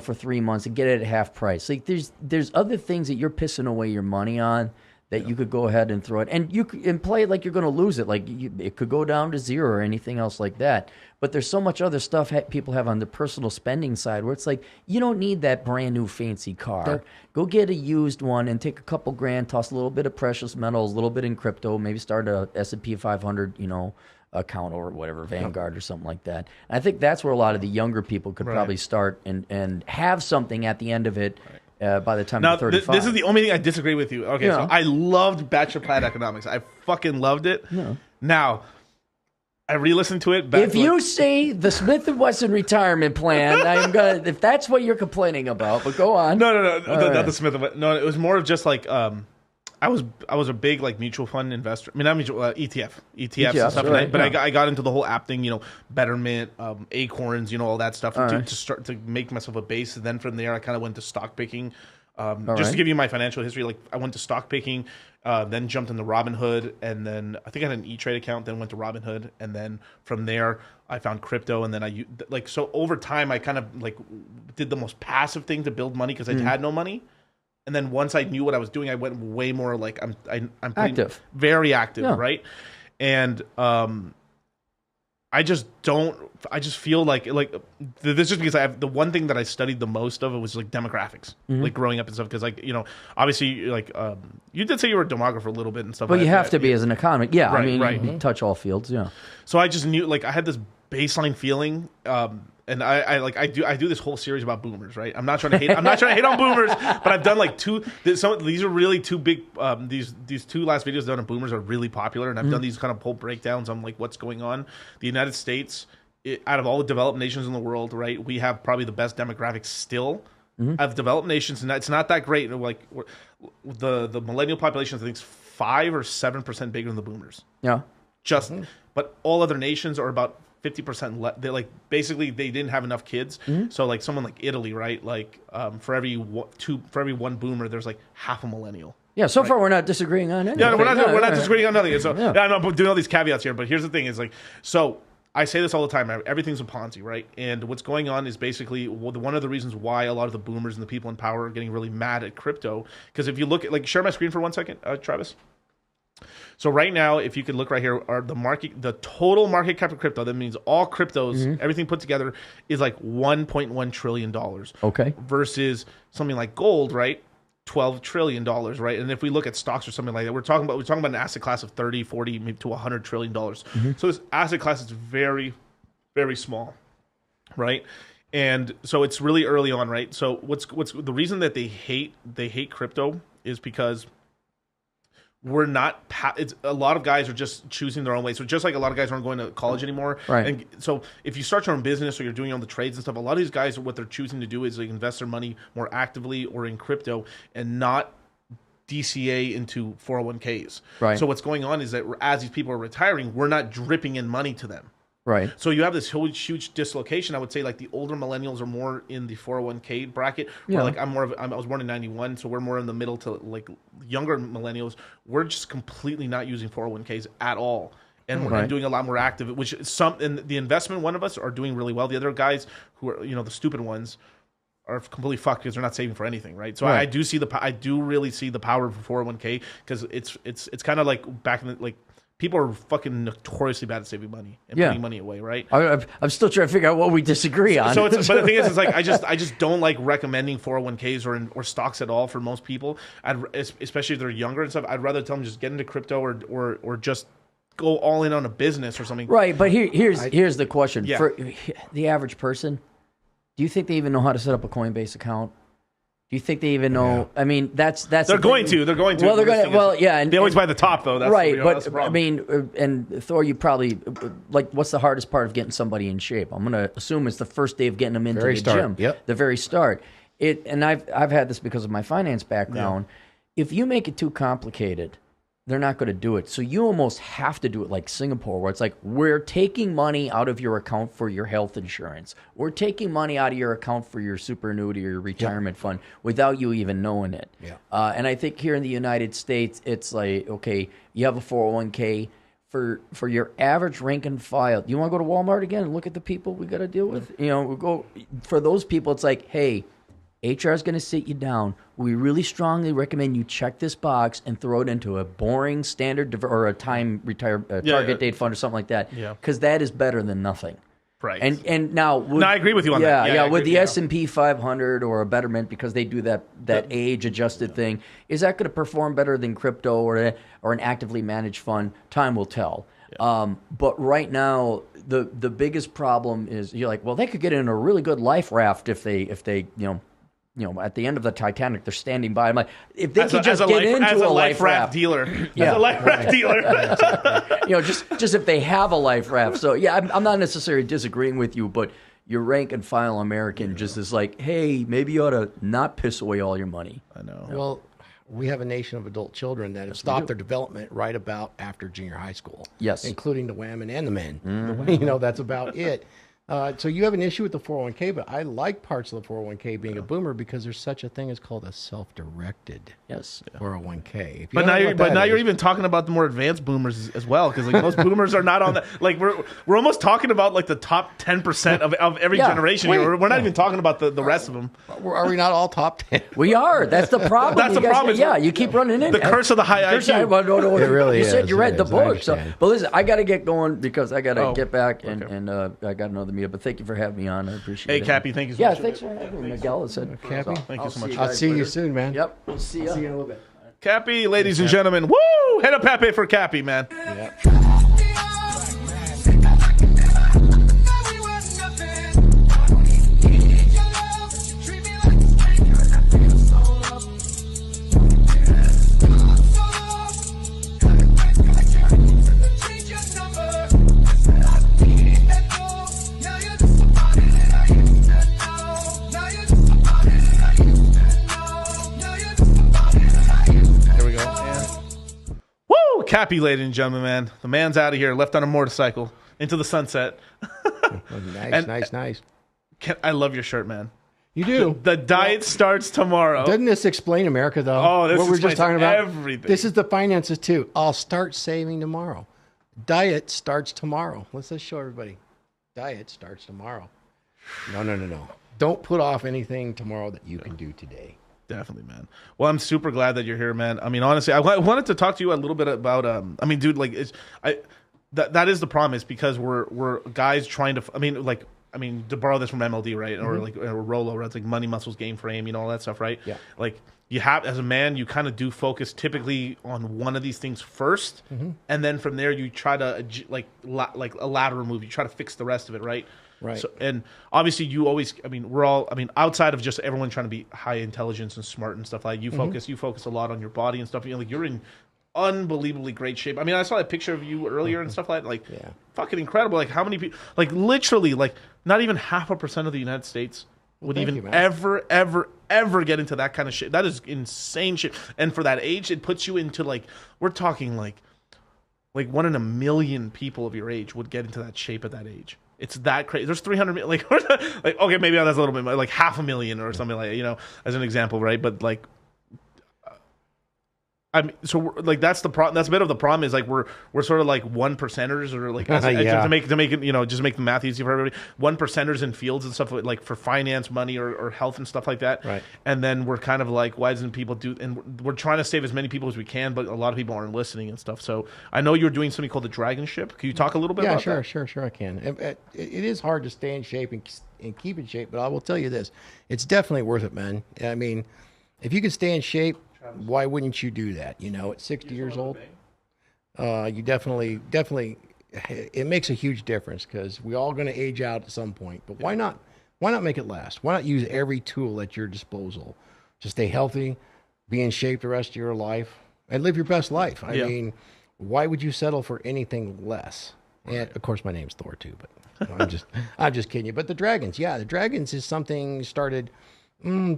for 3 months and get it at half price? Like there's other things that you're pissing away your money on that you could go ahead and throw it, and play it like you're going to lose it. Like it could go down to zero or anything else like that. But there's so much other stuff people have on the personal spending side where it's like, you don't need that brand new fancy car. Go get a used one and take a couple grand, toss a little bit of precious metals, a little bit in crypto, maybe start a S&P 500, account or whatever, Vanguard or something like that. And I think that's where a lot of the younger people could probably start and have something at the end of it. By the time now, you're 35. This is the only thing I disagree with you. Okay, so I loved Bachelor Plan Economics. I fucking loved it. Yeah. Now, I re-listened to it. If you say the Smith & Wesson retirement plan, I'm gonna. If that's what you're complaining about, but go on. No, not the Smith & Wesson. No, it was more of just like I was a big like mutual fund investor. I mean, not mutual ETFs and stuff. Right, but I got into the whole app thing. Betterment, Acorns, all that stuff to start to make myself a base. And then from there, I kind of went to stock picking. Just to give you my financial history, like I went to stock picking, then jumped into Robinhood, and then I think I had an E-Trade account. Then went to Robinhood, and then from there I found crypto, and then so over time I kind of like did the most passive thing to build money because I had no money. And then once I knew what I was doing, I went way more like I'm active, very active, right? And I just feel like this is just because I have the one thing that I studied the most of it was like demographics, like growing up and stuff. Because obviously like you did say you were a demographer a little bit and stuff. Well, you have to be as an economic, yeah. Right, you touch all fields, yeah. So I just knew like I had this baseline feeling. And I do this whole series about boomers, right? I'm not trying to hate on boomers, but I've done like these are really two big these two last videos done on boomers are really popular, and I've done these kind of whole breakdowns on like what's going on. The United States, out of all the developed nations in the world, right, we have probably the best demographics still of developed nations, and it's not that great. Like the millennial population, I think, is 5 or 7% bigger than the boomers. Yeah, but all other nations are about 50% they like basically they didn't have enough kids. So like someone like Italy, right? Like for every one boomer, there's like half a millennial. Yeah, so far we're not disagreeing on anything. Yeah, we're not disagreeing on nothing. So I'm doing all these caveats here, but here's the thing: is like so. I say this all the time. Everything's a Ponzi, right? And what's going on is basically one of the reasons why a lot of the boomers and the people in power are getting really mad at crypto. Because if you look at share my screen for 1 second, Travis. So right now, if you could look right here, the total market cap of crypto, that means all cryptos, everything put together, is like $1.1 trillion. Okay. Versus something like gold, right? $12 trillion, right? And if we look at stocks or something like that, we're talking about an asset class of 30, 40, maybe to $100 trillion. So this asset class is very, very small, right? And so it's really early on, right? So what's the reason that they hate crypto is because we're not. It's a lot of guys are just choosing their own way. So just like a lot of guys aren't going to college anymore, right? And so if you start your own business or you're doing all the trades and stuff, a lot of these guys, what they're choosing to do is like invest their money more actively or in crypto and not DCA into 401ks. Right. So what's going on is that as these people are retiring, we're not dripping in money to them. Right. So you have this huge dislocation. I would say like the older millennials are more in the 401k bracket. Where like I was born in 91, so we're more in the middle to like younger millennials. We're just completely not using 401ks at all. And we're doing a lot more active, which and the investment one of us are doing really well. The other guys who are, the stupid ones are completely fucked because they're not saving for anything, right? So I do really see the power of 401k because it's kind of like back in the, like people are fucking notoriously bad at saving money and Yeah. putting money away, right? I'm still trying to figure out what we disagree on. So but the thing is, it's like I just don't like recommending 401ks or stocks at all for most people. Especially if they're younger and stuff. I'd rather tell them just get into crypto or just go all in on a business or something. Right, but here's the question Yeah. for the average person. Do you think they even know how to set up a Coinbase account? Do you think they even know? I mean, that's They're going to. They're going to. Well, they're going to. Well, yeah, and they always buy the top though. That's right, that's the but I problem. mean, and Thor, you probably like. What's the hardest part of getting somebody in shape? I'm going to assume it's the first day of getting them into Very the start, gym. yep. The very start. And I've had this because of my finance background. If you make it too complicated, they're not going to do it. So you almost have to do it like Singapore, where it's like, we're taking money out of your account for your health insurance. We're taking money out of your account for your superannuity or your retirement fund without you even knowing it. Yeah. And I think here in the United States, it's like, okay, you have a 401k. For your average rank and file, you want to go to Walmart again and look at the people we got to deal with? You know, we go for those people, it's like, hey, HR is going to sit you down. We really strongly recommend you check this box and throw it into a boring standard or a target date fund or something like that. Yeah. Because that is better than nothing. Right. And now, No, I agree with you on that. Yeah, I with agree, the S&P 500 or a Betterment, because they do that age adjusted thing, is that going to perform better than crypto or an actively managed fund? Time will tell. But right now, the biggest problem is you're like, well, they could get in a really good life raft if they at the end of the Titanic, they're standing by. I'm like, if they could just get into a life raft dealer, as a life raft dealer, just if they have a life raft. So yeah, I'm not necessarily disagreeing with you, but your rank and file American just is like, hey, maybe you ought to not piss away all your money. I know. Well, we have a nation of adult children that have stopped their development right about after junior high school. Yes. Including the women and the men. You know, that's about it. So you have an issue with the 401k, but I like parts of the 401k being a boomer because there's such a thing as called a self-directed 401k. But now you're even talking about the more advanced boomers as well, because like most boomers are not on that. Like we're almost talking about like the top 10% of every generation. Wait. We're not even talking about the rest of them. Are we not all top 10? We are. That's the problem. That's the problem. Yeah, you keep running into The curse of the high IQ. No, It really you said is. you read the I book. So, understand. but listen, I got to get going because I got to get back okay. and I got another meeting. But thank you for having me on. I appreciate Hey, it. Cappy, thank you so Yeah, much. thanks for having me. Miguel said. Cappy? Thank you so much. I'll see you soon, man. Yep, we'll see you. See you in a little bit. Cappy, ladies and gentlemen. Woo! Hit up Pepe for Cappy, man. Yeah. Here we go. Woo! Cappy, ladies and gentlemen, man. The man's out of here, left on a motorcycle, into the sunset. Nice. I love your shirt, man. You do. The diet starts tomorrow. Doesn't this explain America, though? Oh, this what we're explains just talking about. everything. This is the finances too. I'll start saving tomorrow. Diet starts tomorrow. Let's just show everybody. Diet starts tomorrow. No. Don't put off anything tomorrow that you can do today. Definitely, man. Well, I'm super glad that you're here, man. I mean, honestly, I wanted to talk to you a little bit about. I mean, dude, like, that is the problem, is because we're guys trying to. I mean, to borrow this from MLD, right, or like or Rollo, right? It's like money, muscles, game frame, all that stuff, right? Yeah. Like you have, as a man, you kind of do focus typically on one of these things first, and then from there you try to like a lateral move. You try to fix the rest of it, right? Right. So, and obviously you always, we're all, outside of just everyone trying to be high intelligence and smart and stuff like that, you focus a lot on your body and stuff. You're in unbelievably great shape. I saw that picture of you earlier and stuff like that. Like, fucking incredible. Like, how many people, like, literally, like, not even 0.5% of the United States would ever get into that kind of shit. That is insane shit. And for that age, it puts you into, like, we're talking, like 1 in a million people of your age would get into that shape at that age. It's that crazy. There's 300 million, like okay, maybe that's a little bit, like 500,000 or something like that, as an example, right? But like, I mean, so like that's the problem. That's a bit of the problem is like we're sort of like 1%ers or like to make it, you know, just make the math easy for everybody. 1%ers in fields and stuff like for finance, money, or health and stuff like that. Right. And then we're kind of like, why doesn't people do? And we're trying to save as many people as we can, but a lot of people aren't listening and stuff. So I know you're doing something called the Dragonship. Can you talk a little bit about that? Sure, I can. It is hard to stay in shape and keep in shape, but I will tell you this: it's definitely worth it, man. I mean, if you can stay in shape, why wouldn't you do that? You know, at 60 years old, you definitely, it makes a huge difference because we're all going to age out at some point. But why not make it last? Why not use every tool at your disposal to stay healthy, be in shape the rest of your life, and live your best life? I mean, why would you settle for anything less? And of course, my name's Thor too, but I'm just kidding you. But the Dragons, the Dragons is something started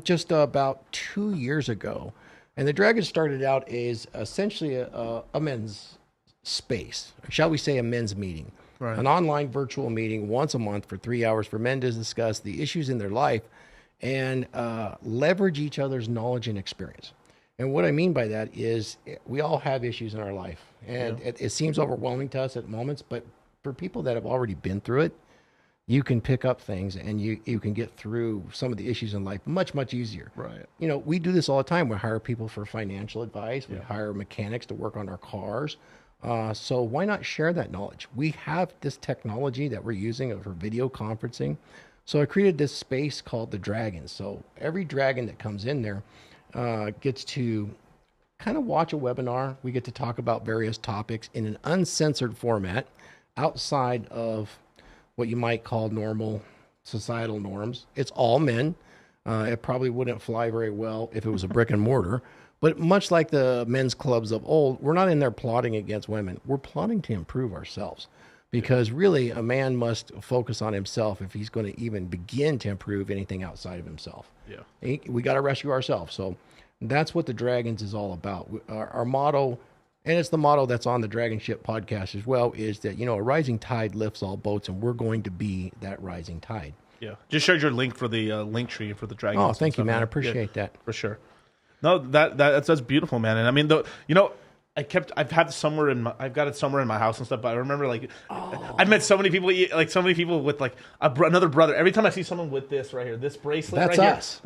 just about 2 years ago. And the Dragons started out as essentially a men's space, or shall we say a men's meeting, an online virtual meeting once a month for 3 hours for men to discuss the issues in their life and leverage each other's knowledge and experience. And what I mean by that is we all have issues in our life, and it seems overwhelming to us at moments, but for people that have already been through it, you can pick up things and you can get through some of the issues in life much easier. Right. You know, we do this all the time. We hire people for financial advice. We hire mechanics to work on our cars. So why not share that knowledge? We have this technology that we're using for video conferencing. So I created this space called the Dragons. So every dragon that comes in there gets to kind of watch a webinar. We get to talk about various topics in an uncensored format outside of what you might call normal societal norms. It's all men. It probably wouldn't fly very well if it was a brick and mortar. But much like the men's clubs of old, we're not in there plotting against women. We're plotting to improve ourselves. Because really, a man must focus on himself if he's going to even begin to improve anything outside of himself. Yeah. We got to rescue ourselves. So that's what the Dragons is all about. Our motto, and it's the motto that's on the Dragonship podcast as well, is that, you know, a rising tide lifts all boats, and we're going to be that rising tide. Yeah. Just shared your link for the link tree for the Dragons. Oh, thank you, man. I appreciate that. For sure. No, that's beautiful, man. And I mean, you know, I've got it somewhere in my house and stuff. But I remember, like, I've met so many people, with like another brother. Every time I see someone with this right here, this bracelet, that's right us.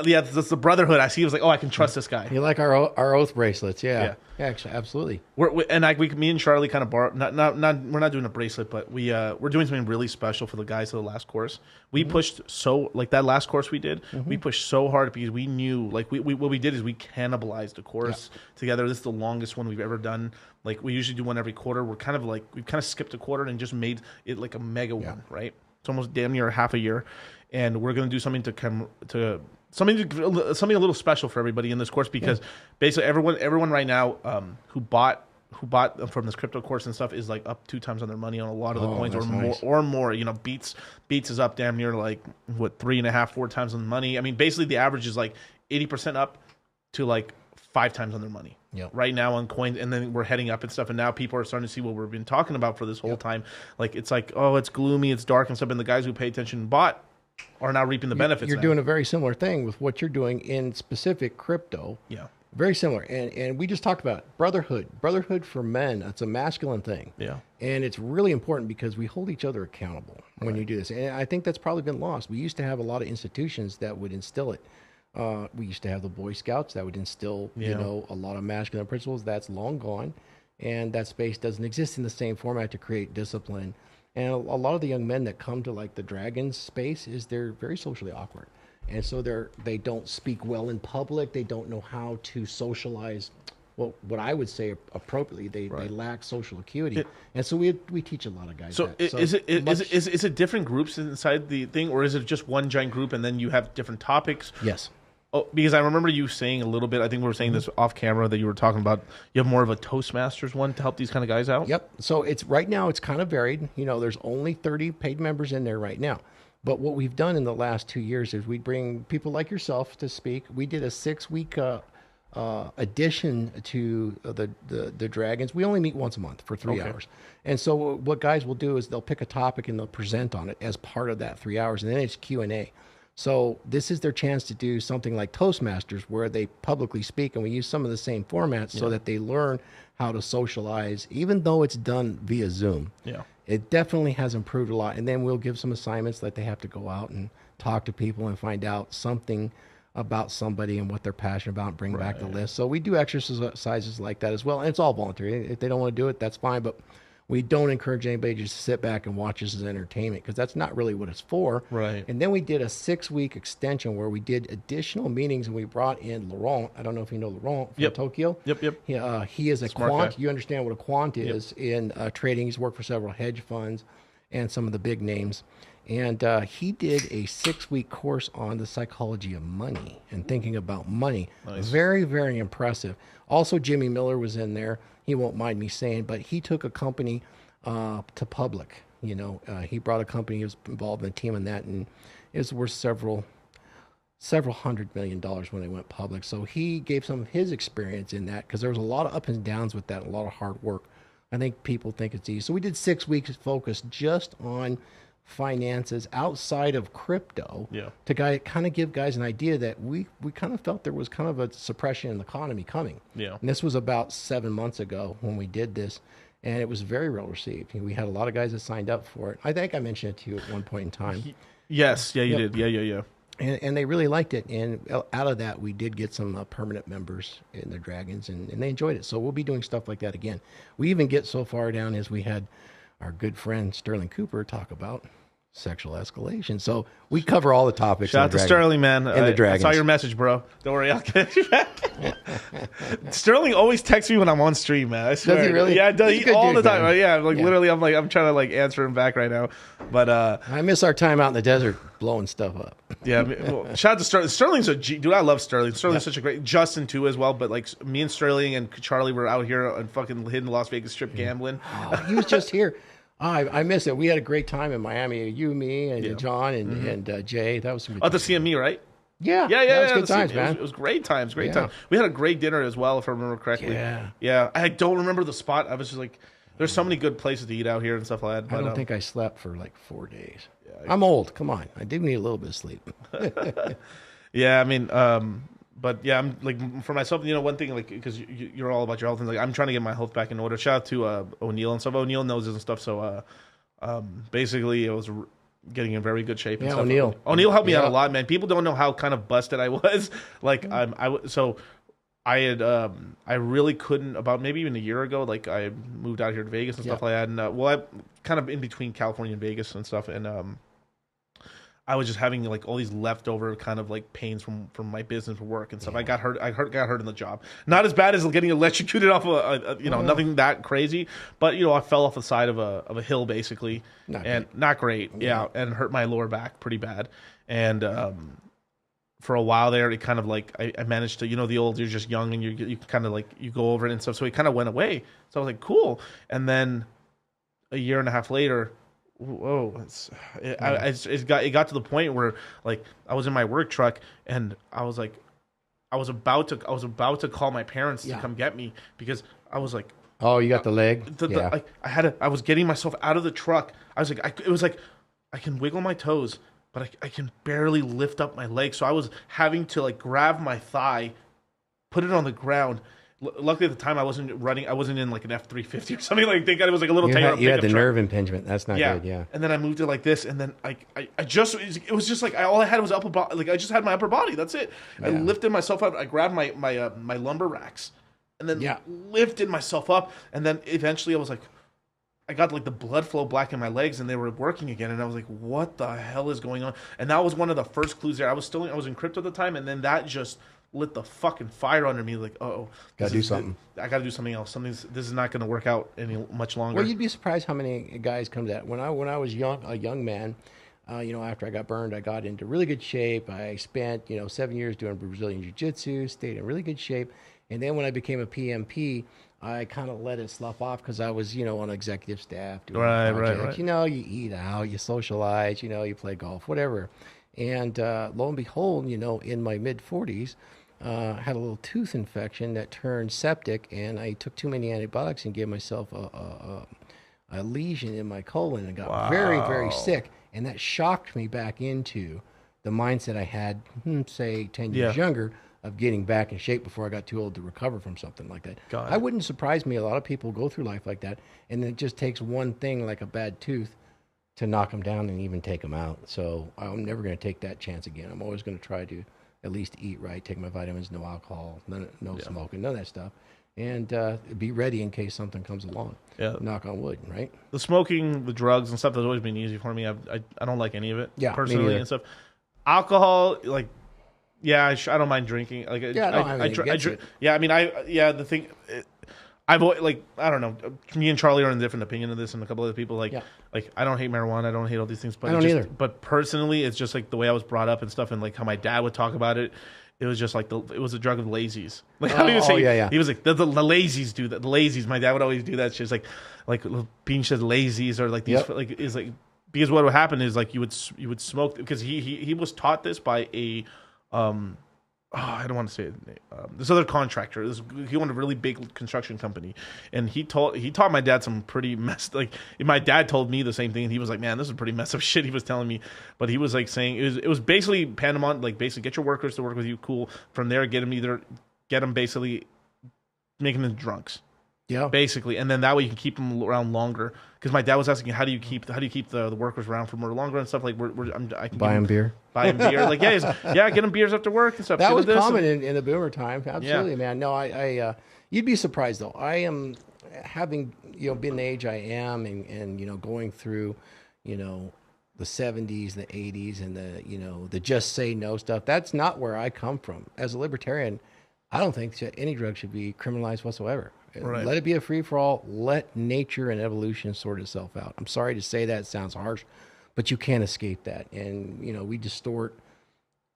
Here, that's the brotherhood. I see. I was like, oh, I can trust this guy. You like our oath bracelets? Yeah, actually, absolutely. Me and Charlie kind of borrow. We're not doing a bracelet, but we're doing something really special for the guys of the last course. We pushed that last course we did. We pushed so hard because we knew, like, what we did is we cannibalized a course together. This is the longest one we've ever done. Like, we usually do one every quarter. We've kind of skipped a quarter and just made it like a mega one, right? It's almost damn near half a year, and we're gonna do something something a little special for everybody in this course because basically everyone right now who bought from this crypto course and stuff is like up 2 times on their money on a lot of the coins or more. You know, Beats is up damn near like 3.5, 4 times on the money. I mean, basically the average is like 80% up to like 5 times on their money right now on coins, and then we're heading up and stuff. And now people are starting to see what we've been talking about for this whole time. Like, it's like, oh, it's gloomy, it's dark and stuff. And the guys who pay attention and bought are now reaping the benefits. You're doing a very similar thing with what you're doing in specific crypto. Yeah. Very similar. And we just talked about brotherhood. Brotherhood for men. It's a masculine thing. Yeah. And it's really important because we hold each other accountable when you do this. And I think that's probably been lost. We used to have a lot of institutions that would instill it. We used to have the Boy Scouts that would instill, you know, a lot of masculine principles. That's long gone. And that space doesn't exist in the same format to create discipline. And a lot of the young men that come to like the Dragons space they're very socially awkward. And so they don't speak well in public. They don't know how to socialize. Well, what I would say appropriately, they lack social acuity. And so we teach a lot of guys that. Is it different groups inside the thing, or is it just one giant group and then you have different topics? Yes. Oh, because I remember you saying a little bit, I think we were saying this off camera, that you were talking about you have more of a Toastmasters one to help these kind of guys out? Yep. So right now it's kind of varied. You know, there's only 30 paid members in there right now. But what we've done in the last 2 years is we bring people like yourself to speak. We did a 6-week addition to the Dragons. We only meet once a month for 3 hours. And so what guys will do is they'll pick a topic and they'll present on it as part of that 3 hours. And then it's Q&A. So this is their chance to do something like Toastmasters, where they publicly speak, and we use some of the same formats so that they learn how to socialize, even though it's done via Zoom. Yeah. It definitely has improved a lot. And then we'll give some assignments that they have to go out and talk to people and find out something about somebody and what they're passionate about and bring back the list. So we do exercises like that as well. And it's all voluntary. If they don't want to do it, that's fine. But we don't encourage anybody to just sit back and watch this as entertainment, because that's not really what it's for. Right. And then we did a 6-week extension where we did additional meetings, and we brought in Laurent. I don't know if you know Laurent from Tokyo. Yep. He is a Smart quant. guy. You understand what a quant is in trading. He's worked for several hedge funds and some of the big names. And he did a 6-week course on the psychology of money and thinking about money. Nice. Very, very impressive. Also, Jimmy Miller was in there. He won't mind me saying, but he took a company to public. You know, he brought a company. He was involved in a team in that, and it was worth several $100 million when they went public. So he gave some of his experience in that, because there was a lot of ups and downs with that, a lot of hard work. I think people think it's easy. So we did 6 weeks focused just on finances outside of crypto, to kind of give guys an idea that we kind of felt there was kind of a suppression in the economy coming. And this was about 7 months ago when we did this, and it was very well received. We had a lot of guys that signed up for it. I think I mentioned it to you at one point in time. Yes, yeah, you did. Yeah. And they really liked it. And out of that, we did get some permanent members in the Dragons, and they enjoyed it. So we'll be doing stuff like that again. We even get so far down as we had our good friend Sterling Cooper talk about sexual escalation. So we cover all the topics. Shout out to Sterling, man. And the Dragons. I saw your message, bro. Don't worry, I'll get you back. Sterling always texts me when I'm on stream, man. I swear. Does he really? Yeah, he, all the time. Man. Yeah, literally, I'm trying to answer him back right now. But I miss our time out in the desert blowing stuff up. Yeah, well, shout out to Sterling. Sterling's a G, dude. I love Sterling. Sterling's such a great. Justin too as well. But me and Sterling and Charlie were out here and fucking hitting the Las Vegas Strip gambling. Oh, he was just here. I miss it. We had a great time in Miami. You, me, and John, and Jay. That was some good time. The CME, right? Yeah. That was good times, man. It was great times. Great times. We had a great dinner as well, if I remember correctly. Yeah. I don't remember the spot. I was just like, there's so many good places to eat out here and stuff like that. But, I don't think I slept for like 4 days. I'm old. Come on. I do need a little bit of sleep. Yeah, I mean, but yeah, I'm like, for myself, one thing, like, because you're all about your health, and like, I'm trying to get my health back in order. Shout out to O'Neill and stuff. O'Neill knows this and stuff. So basically, I was getting in very good shape. And stuff. O'Neill helped me out a lot, man. People don't know how kind of busted I was. Like, I had I really couldn't, about maybe even a year ago, like I moved out here to Vegas and stuff like that, and I kind of in between California and Vegas and stuff, and I was just having like all these leftover kind of like pains from my business work and stuff. I got hurt in the job. Not as bad as getting electrocuted off nothing that crazy, but I fell off the side of a hill basically, not great. And hurt my lower back pretty bad. And for a while there, it kind of like I managed to, the old, you're just young and you kind of like you go over it and stuff. So it kind of went away. So I was like, cool. And then a year and a half later, whoa! It got to the point where like I was in my work truck and I was about to call my parents to come get me because I was like, oh, you got the leg? I was getting myself out of the truck. I was like, it was like I can wiggle my toes, but I can barely lift up my leg. So I was having to like grab my thigh, put it on the ground. Luckily at the time I wasn't running. I wasn't in like an F-350 or something like that. It was like a little. You had the nerve impingement. That's not good. Yeah. And then I moved it like this, and then it was just like all I had was upper body. Like I just had my upper body. That's it. Yeah. I lifted myself up. I grabbed my lumbar racks, and then lifted myself up. And then eventually I was like, I got like the blood flow back in my legs, and they were working again. And I was like, what the hell is going on? And that was one of the first clues there. I was in crypto at the time, and then that just lit the fucking fire under me. Like, gotta do something. I gotta do something else. This is not gonna work out any much longer. Well, you'd be surprised how many guys come to that. When I was a young man, after I got burned, I got into really good shape. I spent 7 years doing Brazilian Jiu-Jitsu, stayed in really good shape. And then when I became a PMP, I kind of let it slough off because I was, on executive staff doing projects. Right. You eat out, you socialize, you play golf, whatever. And lo and behold, in my mid-40s, had a little tooth infection that turned septic, and I took too many antibiotics and gave myself a lesion in my colon and got very, very sick. And that shocked me back into the mindset I had, say, 10 years younger, of getting back in shape before I got too old to recover from something like that. I wouldn't surprise me. A lot of people go through life like that, and it just takes one thing, like a bad tooth, to knock them down and even take them out. So I'm never going to take that chance again. I'm always going to try to at least eat right, take my vitamins, no alcohol, no smoking, none of that stuff, and be ready in case something comes along. Yeah. Knock on wood, right? The smoking, the drugs and stuff has always been easy for me. I don't like any of it personally and stuff. Alcohol, like, I don't mind drinking. Like, the thing. I've always, like, I don't know. Me and Charlie are in a different opinion of this, and a couple other people. Like, I don't hate marijuana. I don't hate all these things. But I don't either. But personally, it's just like the way I was brought up and stuff, and like how my dad would talk about it. It was just like it was a drug of lazies. Like how do you say? He was like the lazies do that. The lazies. My dad would always do that. Shit. Like pinches lazies or like these like is like because what would happen is like you would smoke because he was taught this by a I don't want to say it. This other contractor. He owned a really big construction company, and he taught my dad some pretty messed. Like my dad told me the same thing, and he was like, "Man, this is pretty messed up shit." He was telling me, but he was like saying it was basically Panama. Like basically, get your workers to work with you. Cool. From there, get them basically making them drunks. Yeah, basically, and then that way you can keep them around longer. Because my dad was asking, how do you keep the workers around for more longer and stuff? Like I can buy them beer, like get them beers after work and stuff. That was common in the boomer time. Absolutely, man. No, I you'd be surprised though. I am having been the age I am and going through the 70s, the 80s, and the just say no stuff. That's not where I come from. As a libertarian, I don't think any drug should be criminalized whatsoever. Right. Let it be a free-for-all. Let nature and evolution sort itself out. I'm sorry to say that. It sounds harsh, but you can't escape that. And, we distort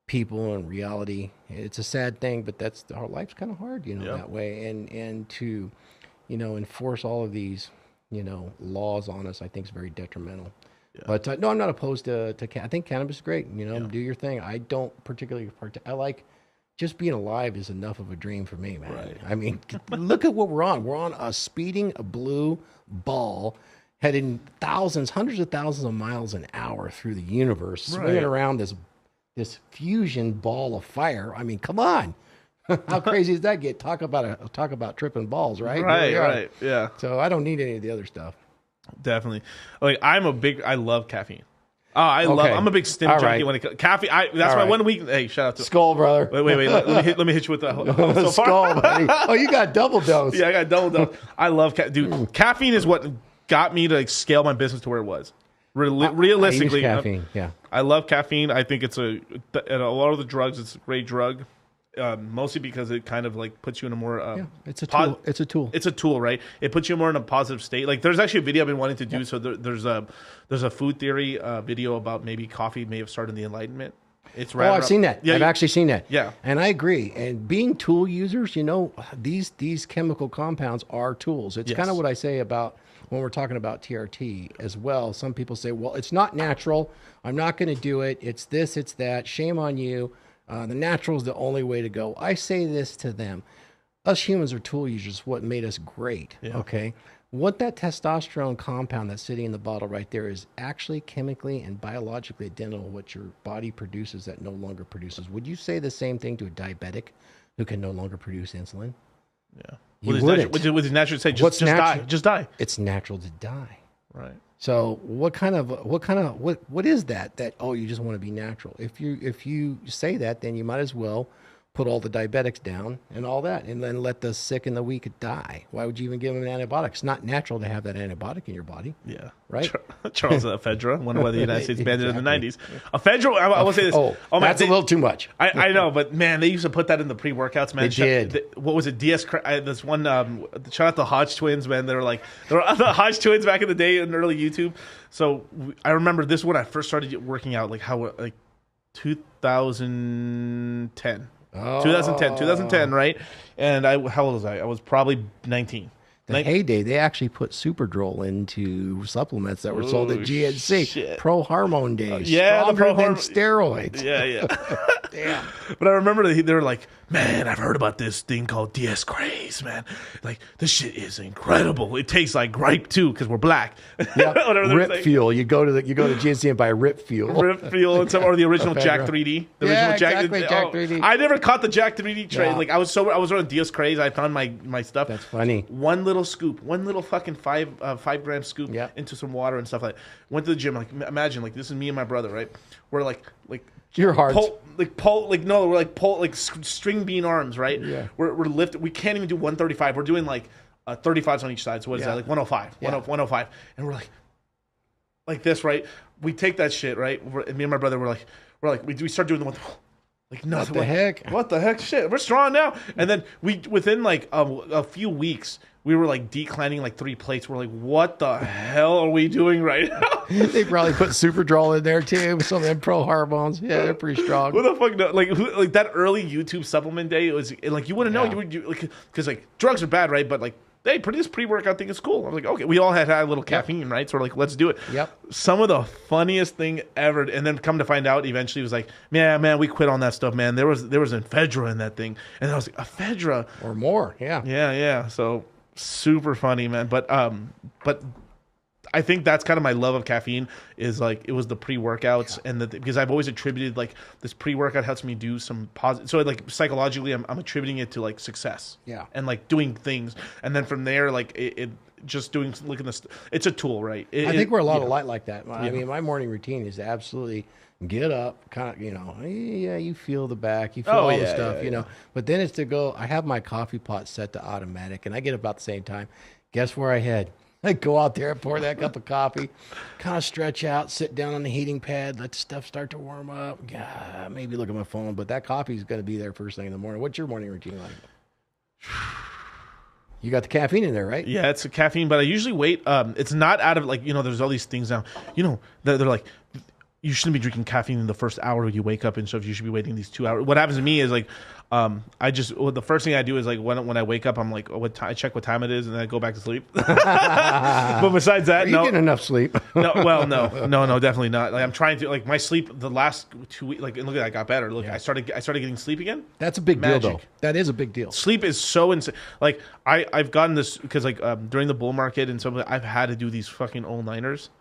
people and reality. It's a sad thing, but our life's kind of hard, that way. And to, enforce all of these, laws on us, I think is very detrimental. Yeah. But, no, I'm not opposed to I think cannabis is great. Do your thing. I don't particularly I like just being alive is enough of a dream for me, man. Right. I mean, look at what we're on. We're on a speeding blue ball heading hundreds of thousands of miles an hour through the universe, swinging around this fusion ball of fire. I mean, come on. How crazy does that get? Talk about tripping balls, right? Right, yeah. So I don't need any of the other stuff. Definitely. Like I love caffeine. I'm a big stim junkie when it comes caffeine. That's why 1 week. Hey, shout out to Skull, brother. Wait. Let me hit you with the so Skull, buddy. Oh, you got double dose. Yeah, I got double dose. I love dude. Caffeine is what got me to scale my business to where it was. Realistically, I use caffeine. I love caffeine. I think a lot of the drugs. It's a great drug. Mostly because it kind of like puts you in a more it's a tool. It's a tool, right? It puts you more in a positive state. Like there's actually a video I've been wanting to do. So there's a food theory video about maybe coffee may have started the Enlightenment. It's I've seen that. I've actually seen that. Yeah, and I agree. And being tool users, these chemical compounds are tools. It's kind of what I say about when we're talking about TRT as well. Some people say, well, it's not natural. I'm not going to do it. It's this, it's that. Shame on you. The natural is the only way to go. I say this to them. Us humans are tool users, what made us great, okay? What that testosterone compound that's sitting in the bottle right there is actually chemically and biologically identical to what your body produces that no longer produces. Would you say the same thing to a diabetic who can no longer produce insulin? Yeah. What is natural to say? Just die. Just die. It's natural to die. Right. So what is that you just want to be natural? If you say that, then you might as well put all the diabetics down and all that, and then let the sick and the weak die. Why would you even give them an antibiotic? It's not natural to have that antibiotic in your body. Yeah. Right? Charles Ephedra, wonder why the United States banned it in the 90s. Ephedra, I will say this. That's a little too much. I know, but man, they used to put that in the pre-workouts, man. They did. What was it? This one, shout out the Hodge twins, man. They were the Hodge twins back in the day in early YouTube. So I remember this when I first started working out, 2010. 2010, right? And how old was I? I was probably 19. The heyday, they actually put Superdrol into supplements that were sold at GNC. Shit. Pro hormone days. The pro hormone steroids. Yeah. Damn. But I remember they were like, man, I've heard about this thing called DS Craze, man. Like, this shit is incredible. It tastes like gripe too, because we're black. Yeah, Whatever they're Rip saying. Fuel. You go to GNC and buy Rip Fuel. Rip Fuel and some, or the original Okay, Jack bro. 3D. The Yeah, original exactly, Jack 3D. I never caught the Jack 3D trade. Yeah. Like I was running DS Craze. I found my stuff. That's funny. One little scoop, one little fucking 5 gram scoop Yeah. into some water and stuff like that. Went to the gym. Like imagine, like this is me and my brother, right? We're like Your heart. string bean arms, right? Yeah. We're lifting. We can't even do 135. We're doing like 35s on each side. So what is Yeah. that? Like 105, Yeah. 105, and we're like this, right? We take that shit, right? And me and my brother were like, we start doing the one. Like nothing. What the heck? What the heck? Shit, we're strong now. And then within like a few weeks, we were like declining like 3 plates. We're like, what the hell are we doing right now? They probably put Superdrol in there too. Some of them pro hormones. Yeah, they're pretty strong. Who the fuck know? Like that early YouTube supplement day, it was like you wouldn't know. Yeah. You like because like drugs are bad, right? But like hey, this pre-workout thing is cool. I was like, okay, we all had a little caffeine, right? So we're like, let's do it. Yep. Some of the funniest thing ever, and then come to find out, eventually it was like, man, we quit on that stuff, man. There was ephedra in that thing, and I was like, ephedra Or more. Yeah. Yeah. So super funny, man. But I think that's kind of my love of caffeine is like it was the pre-workouts and because I've always attributed like this pre-workout helps me do some positive. So like psychologically, I'm attributing it to like success. Yeah. And like doing things, and then from there, like it just doing looking this. It's a tool, right? I think we're a lot of light like that. I mean, my morning routine is absolutely get up, kind of, yeah, you feel the back, you feel all the stuff, you know. But then it's to go. I have my coffee pot set to automatic, and I get about the same time. Guess where I head? I go out there, pour that cup of coffee, kind of stretch out, sit down on the heating pad, let the stuff start to warm up. Maybe look at my phone, but that coffee is going to be there first thing in the morning. What's your morning routine like? You got the caffeine in there, right? Yeah, it's a caffeine, but I usually wait. It's not out of like, there's all these things now, they're like, you shouldn't be drinking caffeine in the first hour when you wake up and stuff. You should be waiting these 2 hours. What happens to me is like, the first thing I do is like when I wake up, I'm like, I check what time it is, and then I go back to sleep. But besides that, Are you getting enough sleep? no, definitely not. Like I'm trying to like my sleep the last 2 weeks. Like and look at that, I got better. Look, I started getting sleep again. That's a big deal, Magic. though. That is a big deal. Sleep is so insane. Like I've gotten this because like during the bull market and stuff, I've had to do these fucking all-nighters.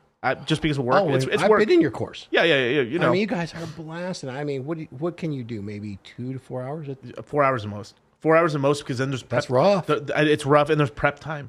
Just because of work. Oh, it's I've work. been in your course. Yeah. I mean, you guys are blasting. I mean, what can you do? Maybe 2 to 4 hours? 4 hours the most. 4 hours the most because then there's prep. That's rough. It's rough, and there's prep time.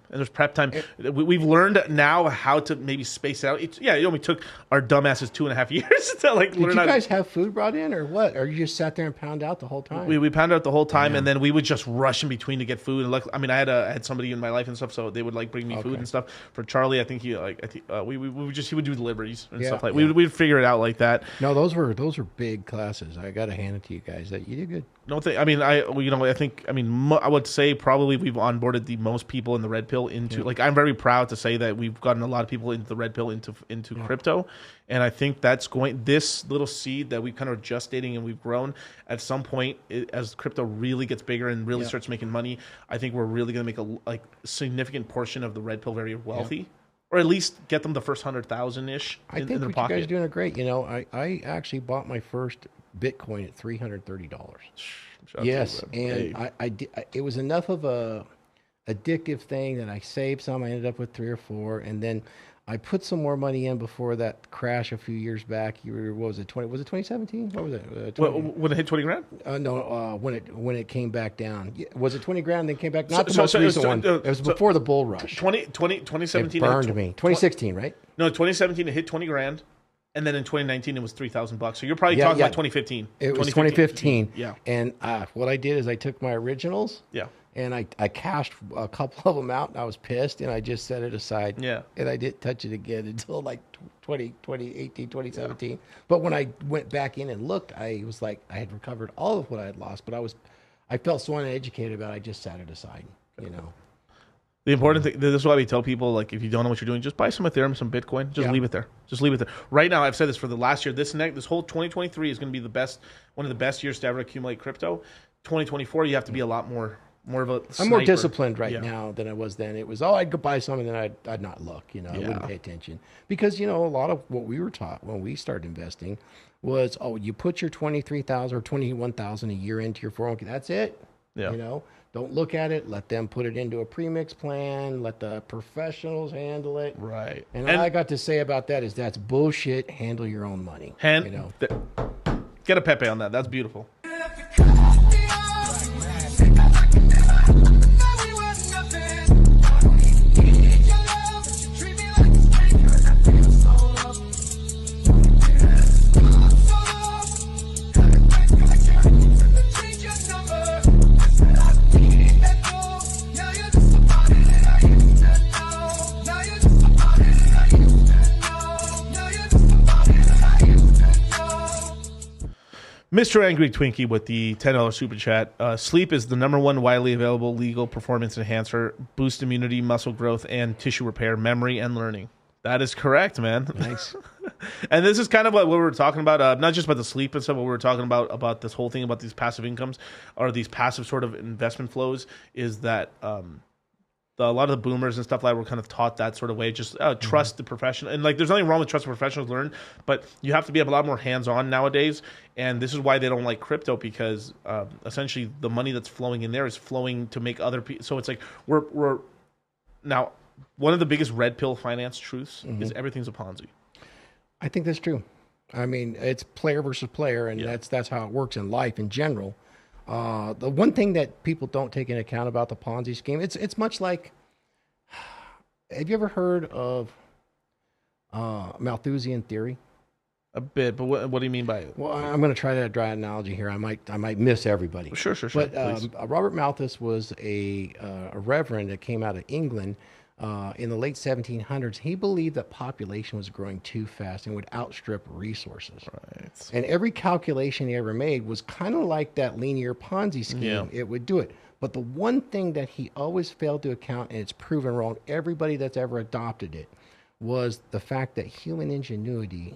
We've learned now how to maybe space it out. It only took our dumbasses 2.5 years to like learn. Did you guys have food brought in or what? Or you just sat there and pound out the whole time? We pounded out the whole time, and then we would just rush in between to get food. And I had somebody in my life and stuff, so they would like bring me food and stuff. For Charlie, I think he would do deliveries and stuff like. We'd figure it out like that. No, those were big classes. I got to hand it to you guys. That you did good. I would say probably we've onboarded the most people in the red pill into like I'm very proud to say that we've gotten a lot of people into the red pill into crypto, and I think that's this little seed that we kind of gestating and we've grown at some point as crypto really gets bigger and really starts making money. I think we're really going to make a significant portion of the red pill very wealthy. Or at least get them the first 100,000-ish in their pocket. You guys are doing it great. I actually bought my first Bitcoin at $330. Yes, and it was enough of a addictive thing that I saved some. I ended up with 3 or 4, and then I put some more money in before that crash a few years back. What was it? Was it 2017? What was it? When it hit 20 grand? No, when it came back down. Was it 20 grand? Then came back. Not the most recent one. It was before the bull rush. 2017. It burned me. 2016, right? No, 2017 it hit 20 grand. And then in 2019, it was $3,000. So you're probably talking about 2015. It was 2015. Yeah. And what I did is I took my originals. Yeah. And I cashed a couple of them out, and I was pissed, and I just set it aside. Yeah. And I didn't touch it again until like 2018, 2017. Yeah. But when I went back in and looked, I was like, I had recovered all of what I had lost, but I felt so uneducated about it, I just set it aside, The important thing, this is why we tell people, like, if you don't know what you're doing, just buy some Ethereum, some Bitcoin. Just leave it there. Just leave it there. Right now, I've said this for the last year. This whole 2023 is going to be one of the best years to ever accumulate crypto. 2024, you have to be a lot more more of a I'm more sniper. disciplined right Yeah. now than I was then. It was, I'd go buy something and I'd not look, I Yeah. wouldn't pay attention. Because, a lot of what we were taught when we started investing was, you put your 23,000 or 21,000 a year into your 401k. That's it. Yeah. Don't look at it. Let them put it into a premix plan. Let the professionals handle it. Right. And all I got to say about that is that's bullshit. Handle your own money. Get a Pepe on that. That's beautiful. Mr. Angry Twinkie with the $10 super chat. Sleep is the #1 widely available legal performance enhancer, boost immunity, muscle growth, and tissue repair, memory, and learning. That is correct, man. Nice. And this is kind of what we were talking about, not just about the sleep and stuff, but we were talking about this whole thing about these passive incomes or these passive sort of investment flows is that a lot of the boomers and stuff like that were kind of taught that sort of way. Just trust the professional, and like there's nothing wrong with trust the professionals learn, but you have to be a lot more hands-on nowadays. And this is why they don't like crypto, because essentially the money that's flowing in there is flowing to make other people. So it's like we're now one of the biggest red pill finance truths is everything's a Ponzi. I think that's true. I mean, it's player versus player, and that's how it works in life in general. The one thing that people don't take into account about the Ponzi scheme, it's much like, have you ever heard of Malthusian theory? A bit, but what do you mean by it? Well, I'm going to try to draw an analogy here. I might miss everybody. Sure. But Please. Robert Malthus was a reverend that came out of England in the late 1700s. He believed that population was growing too fast and would outstrip resources. Right. And every calculation he ever made was kind of like that linear Ponzi scheme. Yeah. It would do it. But the one thing that he always failed to account, and it's proven wrong, everybody that's ever adopted it, was the fact that human ingenuity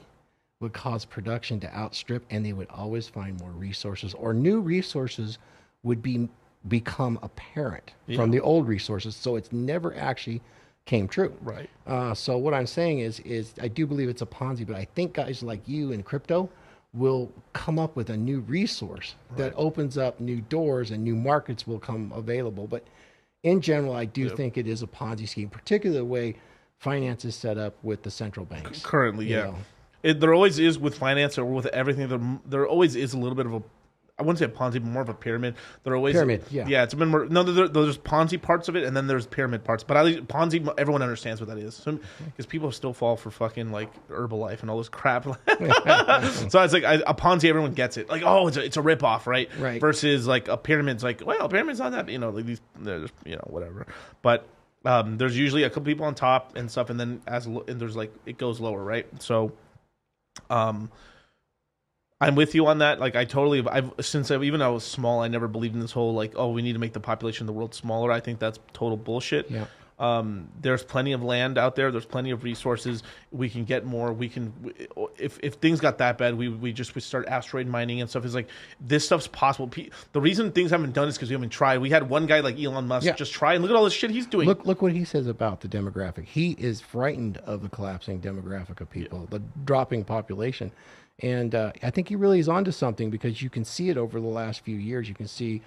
would cause production to outstrip, and they would always find more resources, or new resources would become apparent from the old resources. So it's never actually came true. Right. So what I'm saying is I do believe it's a Ponzi, but I think guys like you in crypto will come up with a new resource that opens up new doors and new markets will come available. But in general, I do think it is a Ponzi scheme, particularly the way finance is set up with the central banks. Currently, you yeah. know. There always is with finance or with everything. There always is a little bit of a, I wouldn't say a Ponzi, but more of a pyramid. There always Yeah, it's been more. No, there's Ponzi parts of it, and then there's pyramid parts. But at least Ponzi, everyone understands what that is, because people still fall for fucking like Herbalife and all this crap. So it's like a Ponzi, everyone gets it. Like, oh, it's a ripoff, right? Right. Versus like a pyramid's like, well, a pyramid's not that, like these, they're just, whatever. But there's usually a couple people on top and stuff, and then and there's like it goes lower, right? So. I'm with you on that. Like, since I was small, I never believed in this whole like, oh, we need to make the population of the world smaller. I think that's total bullshit. Yeah. There's plenty of land out there. There's plenty of resources. We can get more. We can, if things got that bad, we start asteroid mining and stuff. Is like, this stuff's possible. The reason things haven't done is because we haven't tried. We had one guy like Elon Musk just try, and look at all this shit he's doing. Look what he says about the demographic. He is frightened of the collapsing demographic of people, the dropping population. And I think he really is onto something, because you can see it over the last few years. You can see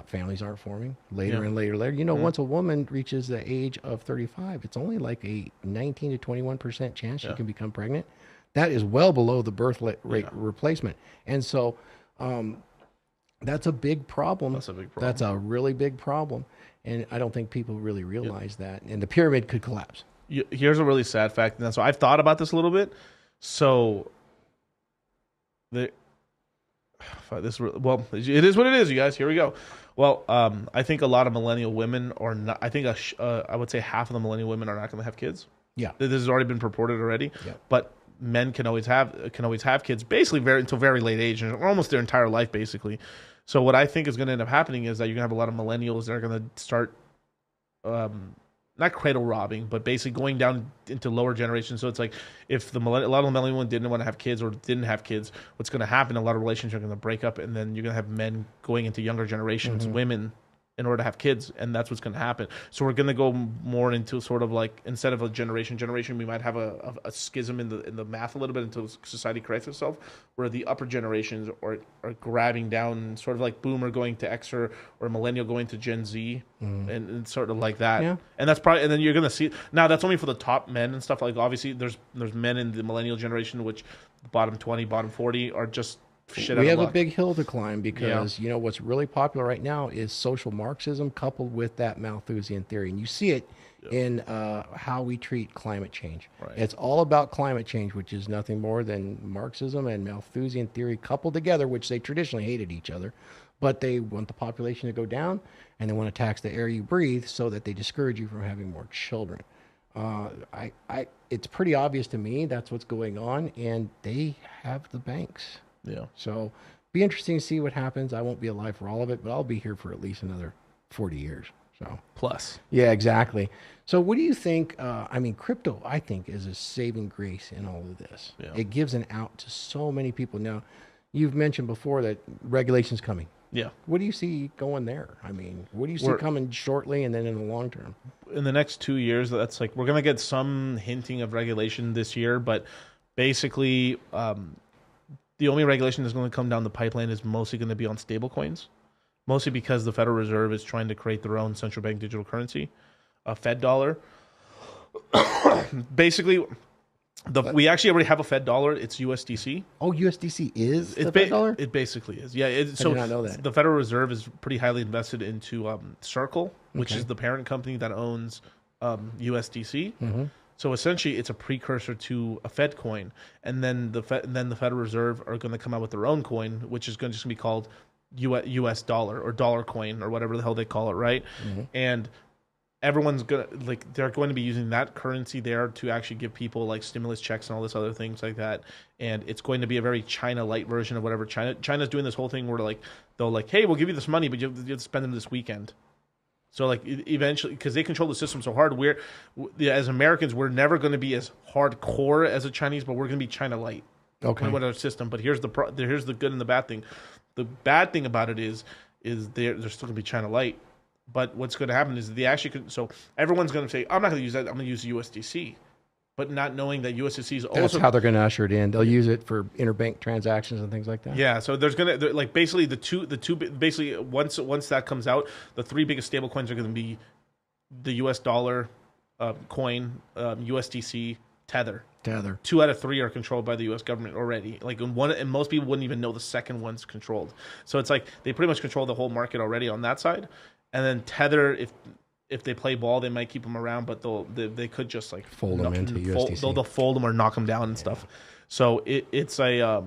families aren't forming later and later. Once a woman reaches the age of 35, it's only like a 19 to 21% chance she can become pregnant. That is well below the birth rate replacement. And so that's a big problem. That's a big problem. That's a really big problem. And I don't think people really realize that. And the pyramid could collapse. Here's a really sad fact. And so I've thought about this a little bit. So... it is what it is, you guys. Here we go. Well, I think a lot of millennial women are not. I think I would say half of the millennial women are not going to have kids. Yeah, this has already been purported already. Yeah, but men can always have kids, basically until very late age, or almost their entire life, basically. So what I think is going to end up happening is that you're going to have a lot of millennials that are going to start. Not cradle robbing, but basically going down into lower generations. So it's like if a lot of the millennial women didn't want to have kids or didn't have kids, what's going to happen? A lot of relationships are going to break up, and then you're going to have men going into younger generations, women in order to have kids, and that's what's going to happen. So we're going to go more into sort of like, instead of a generation, we might have a schism in the math a little bit until society corrects itself, where the upper generations are grabbing down, sort of like boomer going to X or millennial going to Gen Z, and sort of like that. Yeah. And that's probably, and then you're going to see, now that's only for the top men and stuff. Like obviously there's men in the millennial generation, which bottom 20, bottom 40 are just shit out We of have luck. a big hill to climb because, you know, what's really popular right now is social Marxism coupled with that Malthusian theory. And you see it in how we treat climate change. Right. It's all about climate change, which is nothing more than Marxism and Malthusian theory coupled together, which they traditionally hated each other. But they want the population to go down, and they want to tax the air you breathe so that they discourage you from having more children. It's pretty obvious to me that's what's going on, and they have the banks. Yeah. So be interesting to see what happens. I won't be alive for all of it, but I'll be here for at least another 40 years. So Plus. yeah, exactly. So what do you think? I mean, crypto, I think, is a saving grace in all of this. Yeah. It gives an out to so many people. Now, you've mentioned before that regulation's coming. Yeah. What do you see going there? I mean, what do you see coming shortly and then in the long term? In the next 2 years, that's like, we're going to get some hinting of regulation this year, but basically, the only regulation that's going to come down the pipeline is mostly going to be on stable coins, mostly because the Federal Reserve is trying to create their own central bank digital currency, a Fed dollar. Basically, we actually already have a Fed dollar. It's USDC. Oh, USDC is the Fed dollar? It basically is. Yeah. I did not know that. The Federal Reserve is pretty highly invested into Circle, which is the parent company that owns USDC. Mm-hmm. So essentially, it's a precursor to a Fed coin, and then the Federal Reserve are going to come out with their own coin, which is just going to be called US dollar or dollar coin or whatever the hell they call it, right? Mm-hmm. And everyone's they're going to be using that currency there to actually give people like stimulus checks and all this other things like that. And it's going to be a very China light version of whatever China's doing this whole thing where like they'll like, hey, we'll give you this money, but you have to spend it this weekend. So like eventually, because they control the system so hard, as Americans, we're never going to be as hardcore as the Chinese, but we're going to be China light. Okay. With our system. But here's the good and the bad thing. The bad thing about it is they're still going to be China light. But what's going to happen is so everyone's going to say, I'm not going to use that. I'm going to use USDC. But not knowing that USDC is also... That's how they're going to usher it in. They'll use it for interbank transactions and things like that. Yeah, so there's going to... Like, basically, basically, once that comes out, the three biggest stable coins are going to be the US dollar coin, USDC, Tether. 2 out of 3 are controlled by the U.S. government already. Like, and most people wouldn't even know the second one's controlled. So it's like they pretty much control the whole market already on that side. And then Tether, if they play ball, they might keep them around, but they could just like fold them into USDC. They'll fold them or knock them down and stuff. So it's a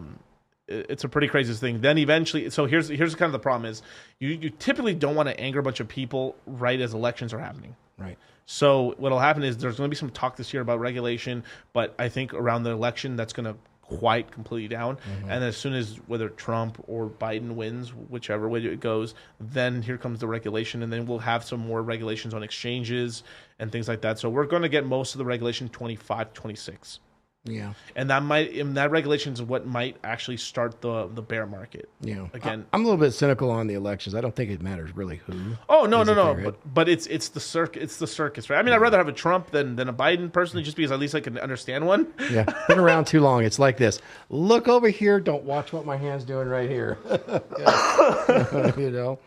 pretty crazy thing. Then eventually, so here's kind of the problem is you typically don't want to anger a bunch of people right as elections are happening. Right. So what'll happen is there's going to be some talk this year about regulation, but I think around the election that's going to quiet completely down. Mm-hmm. And as soon as whether Trump or Biden wins, whichever way it goes, then here comes the regulation, and then we'll have some more regulations on exchanges and things like that. So we're going to get most of the regulation 25, 26. Yeah. And that regulation is what might actually start the bear market. Yeah. Again, I'm a little bit cynical on the elections. I don't think it matters really who. Oh, no. But it's the circus, right? I mean, I'd rather have a Trump than a Biden personally, just because at least I can understand one. Yeah. Been around too long. It's like this. Look over here. Don't watch what my hand's doing right here. You know?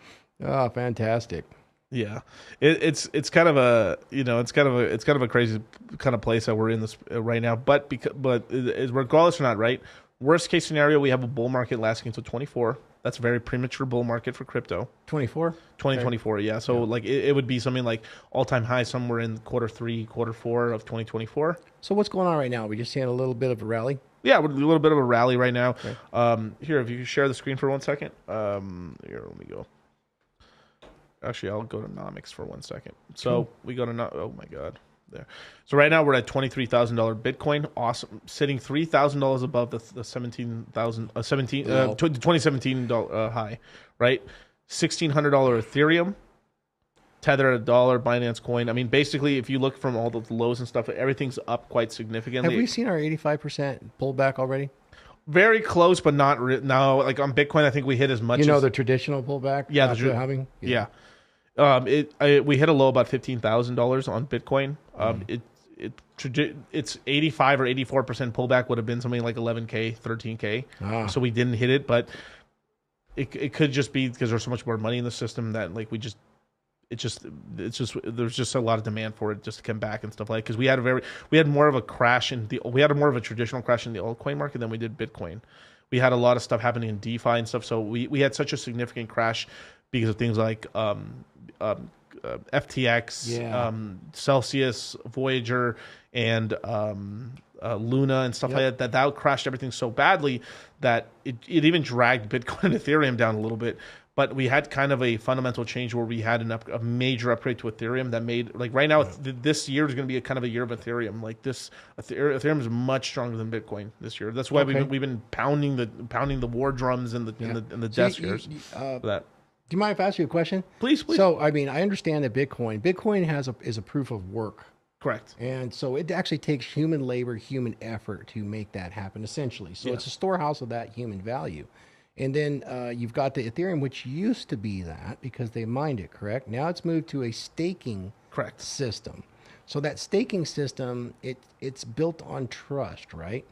Oh, fantastic. Yeah, it's kind of a it's kind of a crazy kind of place that we're in this right now. But regardless or not, right? Worst case scenario, we have a bull market lasting until 24. That's a very premature bull market for crypto. 2024, yeah. So like it would be something like all-time high somewhere in quarter 3, quarter 4 of 2024. So what's going on right now? We just seeing a little bit of a rally. Yeah, a little bit of a rally right now. Okay. Here, if you share the screen for 1 second. Here, let me go. Actually, I'll go to nomics for 1 second. So we go to oh my god, there. So right now we're at $23,000 Bitcoin, awesome, sitting $3,000 above the 2017 high, right? $1,600 Ethereum, Tether at $1, Binance Coin. I mean, basically, if you look from all the lows and stuff, everything's up quite significantly. Have we seen our 85% pullback already? Very close, but not now. Like on Bitcoin, I think we hit as much. The traditional pullback. Yeah, having. Yeah. We hit a low about $15,000 on Bitcoin. It's 85 or 84% pullback would have been something like 11K, 13K. So we didn't hit it, but it could just be because there's so much more money in the system that like there's just a lot of demand for it just to come back and stuff like, because we had more of a traditional crash in the altcoin market than we did Bitcoin. We had a lot of stuff happening in DeFi and stuff, so we had such a significant crash because of things like FTX, Celsius, Voyager, and Luna and stuff like that. That crashed everything so badly that it even dragged Bitcoin and Ethereum down a little bit. But we had kind of a fundamental change where we had a major upgrade to Ethereum that made, like right now, this year is going to be a kind of a year of Ethereum. Like Ethereum is much stronger than Bitcoin this year. That's why we've been pounding the war drums and the desk years for that. Do you mind if I ask you a question? Please. So, I mean, I understand that Bitcoin is a proof of work. Correct. And so it actually takes human labor, human effort to make that happen, essentially. So it's a storehouse of that human value. And then you've got the Ethereum, which used to be that because they mined it, correct? Now it's moved to a staking system. So that staking system, it's built on trust, right?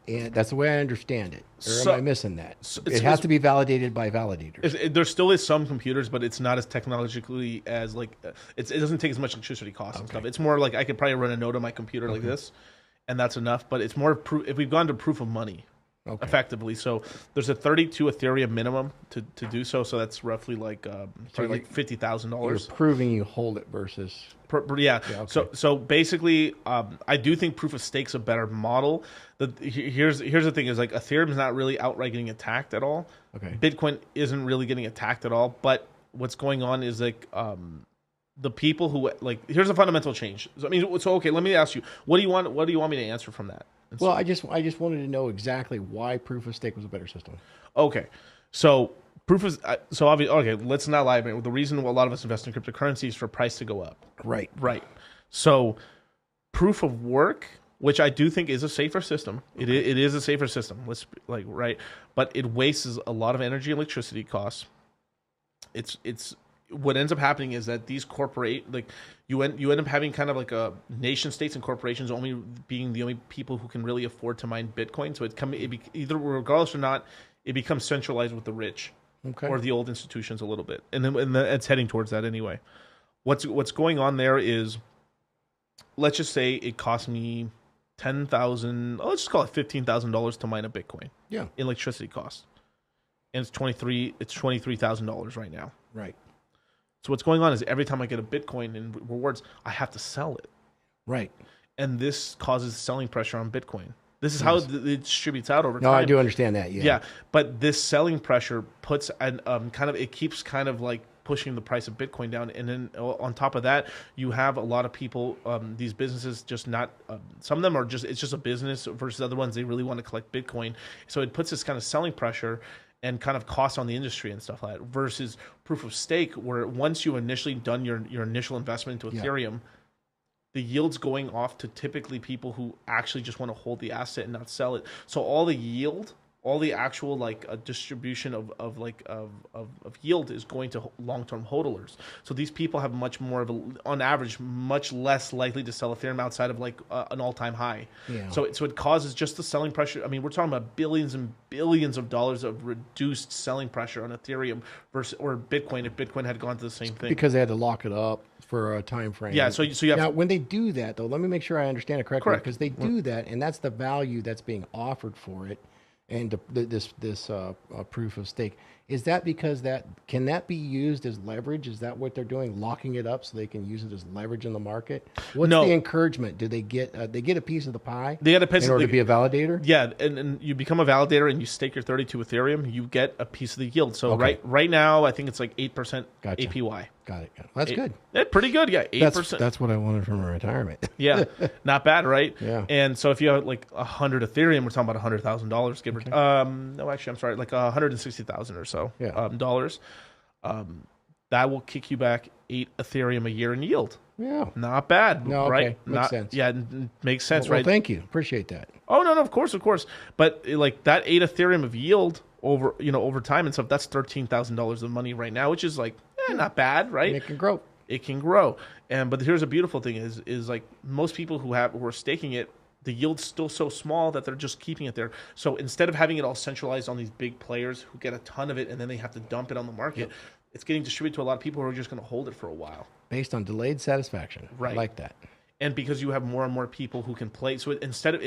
And that's the way I understand it. Or am I missing that? It has to be validated by validators. There still is some computers, but it's not as technologically as like it doesn't take as much electricity cost and stuff. It's more like I could probably run a node on my computer like this, and that's enough. But it's more if we've gone to proof of money. Effectively, so there's a 32 Ethereum minimum to do so. So that's roughly like like $50,000. You're proving you hold it versus So basically, I do think proof of stake's a better model. Here's the thing: is like Ethereum's not really outright getting attacked at all. Bitcoin isn't really getting attacked at all. But what's going on is like the people who like here's a fundamental change. So, I mean, so okay, let me ask you, what do you want me to answer from that? Well, I just wanted to know exactly why proof of stake was a better system. Okay, so okay, let's not lie about it. The reason a lot of us invest in cryptocurrency is for price to go up. Right. So proof of work, which I do think is a safer system. It is a safer system. But it wastes a lot of energy and electricity costs. It's what ends up happening is that these you end up having kind of like a nation states and corporations only being the only people who can really afford to mine Bitcoin. So either regardless or not, it becomes centralized with the rich or the old institutions a little bit, and it's heading towards that anyway. What's going on there is, let's just say it cost me $10,000. Let's just call it $15,000 to mine a Bitcoin. Yeah, in electricity costs, and it's $23,000 right now. Right. So what's going on is every time I get a Bitcoin in rewards, I have to sell it. Right. And this causes selling pressure on Bitcoin. This is how it distributes out over time. No, I do understand that. Yeah. But this selling pressure puts it keeps kind of like pushing the price of Bitcoin down. And then on top of that, you have a lot of people, these businesses just not, some of them are it's just a business versus other ones, they really want to collect Bitcoin. So it puts this kind of selling pressure and kind of costs on the industry and stuff like that, versus proof of stake, where once you initially done your initial investment into Ethereum, the yield's going off to typically people who actually just want to hold the asset and not sell it. So all the yield, all the actual distribution of yield is going to long-term hodlers. So these people have much more of on average, much less likely to sell Ethereum outside of an all-time high. Yeah. So it causes just the selling pressure. I mean, we're talking about billions and billions of dollars of reduced selling pressure on Ethereum or Bitcoin if Bitcoin had gone to the same thing. Because they had to lock it up for a time frame. Yeah. So you have now when they do that though, let me make sure I understand it correctly. Correct. Because they do that, and that's the value that's being offered for it. And this proof of stake, is that because can that be used as leverage? Is that what they're doing, locking it up so they can use it as leverage in the market? What's the encouragement? Do they get a piece of the pie? They get a piece in order to be a validator. Yeah, and you become a validator and you stake your 32 Ethereum, you get a piece of the yield. So right now, I think it's like 8% APY. Got it. That's good. That's pretty good. Yeah, 8%. That's what I wanted from a retirement. Yeah, not bad, right? Yeah. And so if you have like 100 Ethereum, we're talking about $100,000. Give or no, actually, I'm sorry, like 160,000 or so dollars. That will kick you back 8 Ethereum a year in yield. Yeah, not bad. No, right? Makes sense. Yeah, makes sense, well, right? Thank you. Appreciate that. Oh no, of course. But like that 8 Ethereum of yield over time and stuff, that's $13,000 of money right now, which is like not bad, right? And it can grow. It can grow. But here's a beautiful thing is like most people who are staking it, the yield's still so small that they're just keeping it there. So instead of having it all centralized on these big players who get a ton of it and then they have to dump it on the market, it's getting distributed to a lot of people who are just going to hold it for a while. Based on delayed satisfaction. Right. I like that. And because you have more and more people who can play, so instead of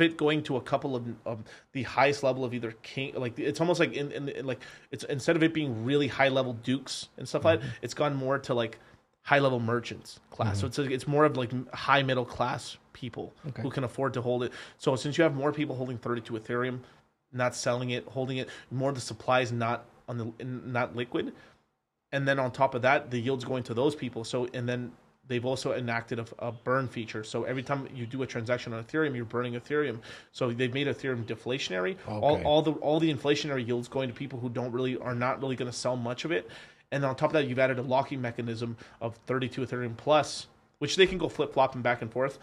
it going to a couple of the highest level of either king, like it's almost like like it's instead of it being really high level dukes and stuff like that, it's gone more to like high level merchants class. So it's more of like high middle class people who can afford to hold it. So since you have more people holding 32 Ethereum, not selling it, holding it, more of the supply is not not liquid, and then on top of that, the yield's going to those people. So and then they've also enacted a burn feature. So every time you do a transaction on Ethereum, you're burning Ethereum. So they've made Ethereum deflationary. Okay. All the inflationary yields going to people who are not really going to sell much of it. And on top of that, you've added a locking mechanism of 32 Ethereum plus, which they can go flip-flopping back and forth.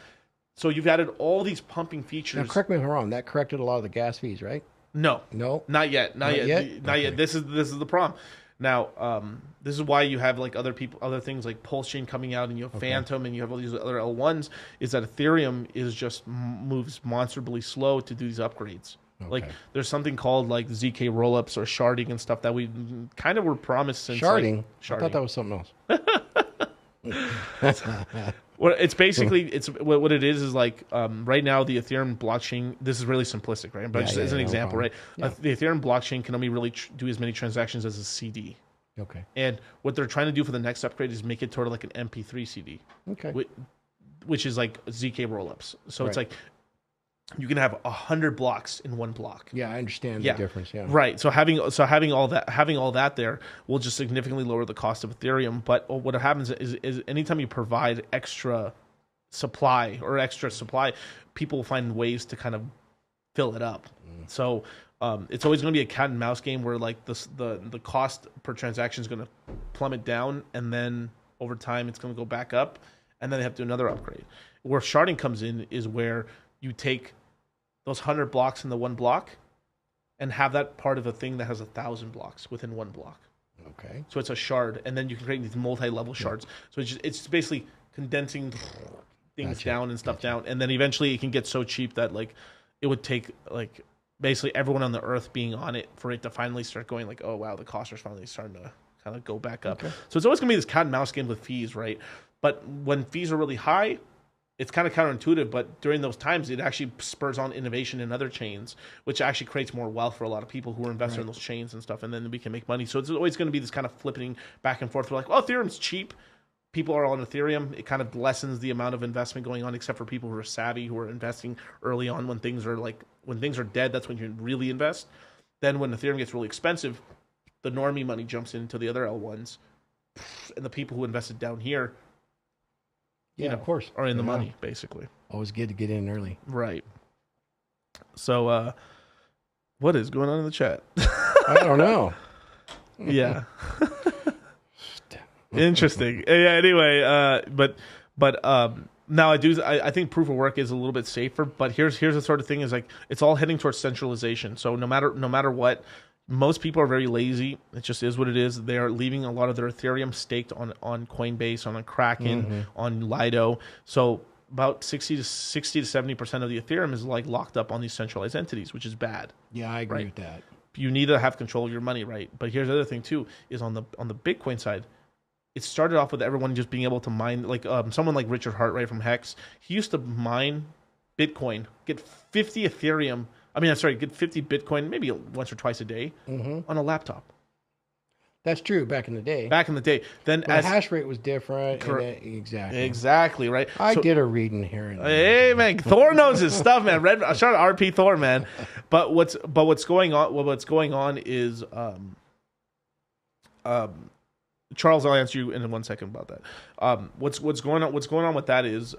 So you've added all these pumping features. Now, correct me if I'm wrong. That corrected a lot of the gas fees, right? No, not yet. Not yet. This is the problem. Now, this is why you have like other things like Pulse Chain coming out, and you have Phantom, and you have all these other L1s. Is that Ethereum is just moves monstrably slow to do these upgrades. Like there's something called like ZK rollups or sharding and stuff that we kind of were promised since Sharding. Like, I thought that was something else. else. Well, it's basically what it is like right now the Ethereum blockchain. This is really simplistic, right? But just as an example, right? The Ethereum blockchain can only really do as many transactions as a CD. Okay. And what they're trying to do for the next upgrade is make it sort of like an MP3 CD. Okay. Which is like ZK rollups. So it's like you can have 100 blocks in one block. Yeah, I understand the difference. Yeah. Right. So having all that there will just significantly lower the cost of Ethereum. But what happens is anytime you provide extra supply, people will find ways to kind of fill it up. So it's always going to be a cat and mouse game where like the cost per transaction is going to plummet down, and then over time it's going to go back up, and then they have to do another upgrade. Where sharding comes in is where you take those 100 blocks in the one block and have that part of a thing that has 1,000 blocks within one block. Okay. So it's a shard, and then you can create these multi-level shards. So it's basically condensing things down and stuff down, and then eventually it can get so cheap that like it would take like basically everyone on the earth being on it for it to finally start going like, oh wow, the costs are finally starting to kind of go back up. So it's always gonna be this cat and mouse game with fees, right? But when fees are really high, it's kind of counterintuitive, but during those times, it actually spurs on innovation in other chains, which actually creates more wealth for a lot of people who are invested in those chains and stuff, and then we can make money. So it's always going to be this kind of flipping back and forth. We're like, well, Ethereum's cheap. People are on Ethereum. It kind of lessens the amount of investment going on, except for people who are savvy, who are investing early on when things are dead. That's when you really invest. Then when Ethereum gets really expensive, the normie money jumps into the other L1s, and the people who invested down here, of course, are in the money, basically. Always good to get in early. Right. So, what is going on in the chat? I don't know. Yeah. Interesting. Yeah. Anyway, but now I think proof of work is a little bit safer. But here's the sort of thing is like it's all heading towards centralization. So no matter what. Most people are very lazy. It just is what it is. They are leaving a lot of their Ethereum staked on Coinbase, on Kraken, on Lido. So about 60 to 70% of the Ethereum is like locked up on these centralized entities, which is bad. Yeah, I agree with that. You need to have control of your money, right? But here's the other thing too: is on the Bitcoin side, it started off with everyone just being able to mine, like someone like Richard Hart, right, from Hex. He used to mine Bitcoin, get 50 Ethereum. Get 50 Bitcoin maybe once or twice a day on a laptop. That's true back in the day. Then the hash rate was different. Exactly, right? I did a reading here. Hey, man, Thor knows his stuff, man. Shout out RP Thor, man. But what's going on is Charles, I'll answer you in 1 second about that. What's going on with that is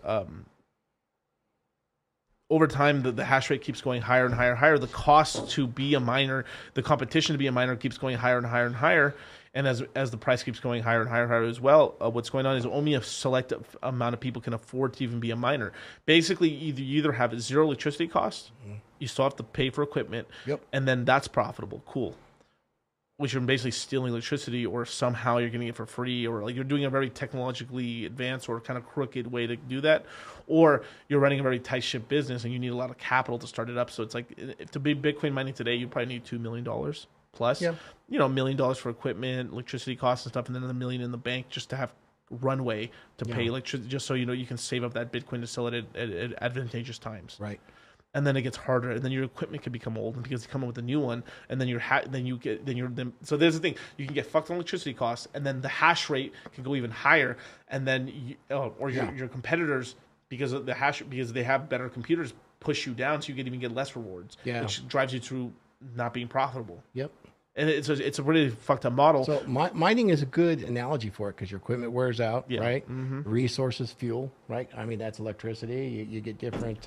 over time, the hash rate keeps going higher and higher and higher. The cost to be a miner, the competition to be a miner keeps going higher and higher and higher. And as the price keeps going higher and higher and higher as well, what's going on is only a select amount of people can afford to even be a miner. Basically, you either have zero electricity costs, you still have to pay for equipment, and then that's profitable. Cool. which are basically stealing electricity, or somehow you're getting it for free, or like you're doing a very technologically advanced or kind of crooked way to do that, or you're running a very tight ship business and you need a lot of capital to start it up. So it's like, to be Bitcoin mining today, you probably need $2 million plus. Yeah. You know, $1 million for equipment, electricity costs and stuff, and then $1 million in the bank just to have runway to pay electricity, just so you know you can save up that Bitcoin to sell it at advantageous times. Right. And then it gets harder, and then your equipment can become old, and because you come up with a new one, and then so there's the thing, you can get fucked on electricity costs, and then the hash rate can go even higher, and then your competitors, because of the because they have better computers, push you down, so you can even get less rewards, which drives you through not being profitable. Yep. And it's a really fucked up model. So mining is a good analogy for it, because your equipment wears out, right? Mm-hmm. Resources, fuel, right? I mean, that's electricity. You get different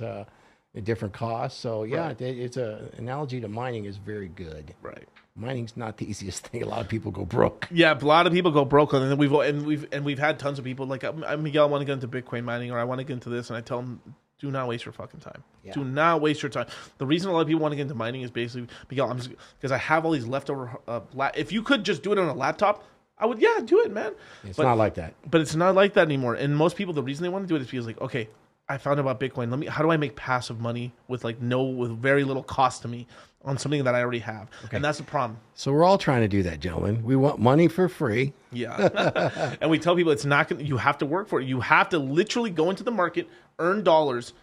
costs. So it's a analogy to mining is very good. Right. Mining's not the easiest thing. A lot of people go broke. Yeah, a lot of people go broke, and then we've had tons of people like, Miguel, I want to get into Bitcoin mining, or I want to get into this, and I tell them, do not waste your fucking time. Yeah. Do not waste your time. The reason a lot of people want to get into mining is basically, Miguel, because I have all these leftover. If you could just do it on a laptop, I would, do it, man. It's not like that. But it's not like that anymore. And most people, the reason they want to do it is because, like, okay, I found out about Bitcoin. How do I make passive money with very little cost to me on something that I already have? Okay. And that's the problem. So we're all trying to do that, gentlemen. We want money for free. Yeah. And we tell people it's not you have to work for it. You have to literally go into the market, earn dollars,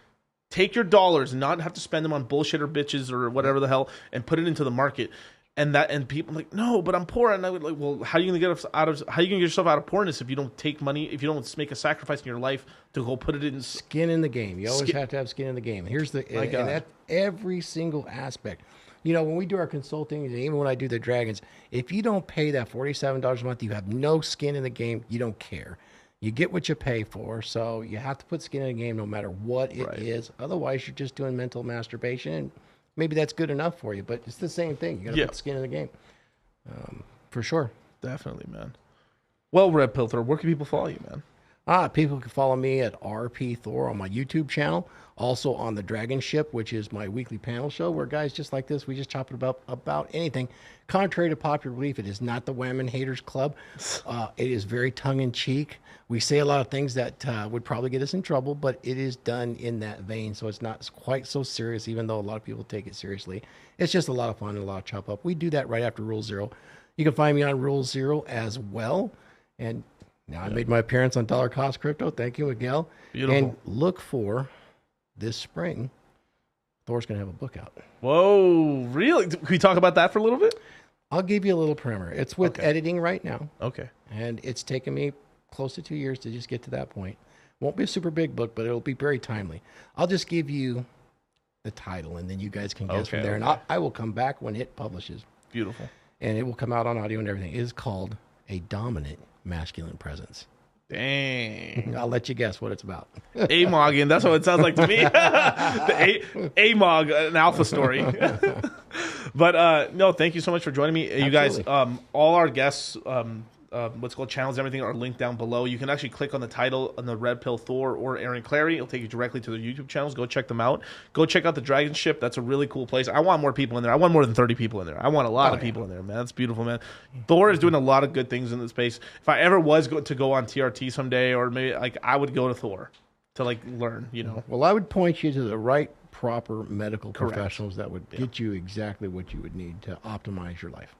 take your dollars and not have to spend them on bullshit or bitches or whatever the hell, and put it into the market. And people are like, no, but I'm poor. And I would like, well, how are you going to get yourself out of poorness if you don't take money, if you don't make a sacrifice in your life to go put it in skin in the game? You always have to have skin in the game. Here's and that every single aspect. You know, when we do our consulting, and even when I do the Dragons, if you don't pay that $47 a month, you have no skin in the game. You don't care. You get what you pay for. So you have to put skin in the game no matter what it is. Otherwise, you're just doing mental masturbation. And maybe that's good enough for you, but it's the same thing. You got to put skin in the game. For sure. Definitely, man. Well, Red Pill Thor, where can people follow you, man? People can follow me at RP Thor on my YouTube channel. Also on the Dragonship, which is my weekly panel show, where guys just like this, we just chop it about anything. Contrary to popular belief, it is not the Whammon Haters Club. It is very tongue-in-cheek. We say a lot of things that would probably get us in trouble, but it is done in that vein, so it's not quite so serious, even though a lot of people take it seriously. It's just a lot of fun and a lot of chop up. We do that right after Rule Zero. You can find me on Rule Zero as well. And now I made my appearance on Dollar Cost Crypto. Thank you, Miguel. Beautiful. And look for this spring, Thor's going to have a book out. Whoa, really? Can we talk about that for a little bit? I'll give you a little primer. It's with editing right now. Okay. And it's taken me close to 2 years to just get to that point. Won't be a super big book, but it'll be very timely. I'll just give you the title, and then you guys can guess from there. And I will come back when it publishes. Beautiful. And it will come out on audio and everything. It is called A Dominant Masculine Presence. Dang. I'll let you guess what it's about. AMOG, that's what it sounds like to me. The AMOG, an alpha story. But no, thank you so much for joining me. You guys, all our guests, what's called channels, everything are linked down below. You can actually click on the title on the Red Pill Thor or Aaron Clarey. It'll take you directly to their YouTube channels. Go check them out. Go check out the Dragonship. That's a really cool place. I want more people in there. I want more than 30 people in there. I want a lot of people in there, man. That's beautiful, man. Thor is doing a lot of good things in this space. If I ever was to go on TRT someday, or maybe I would go to Thor to learn, Well, I would point you to the right, proper medical professionals that would get you exactly what you would need to optimize your life.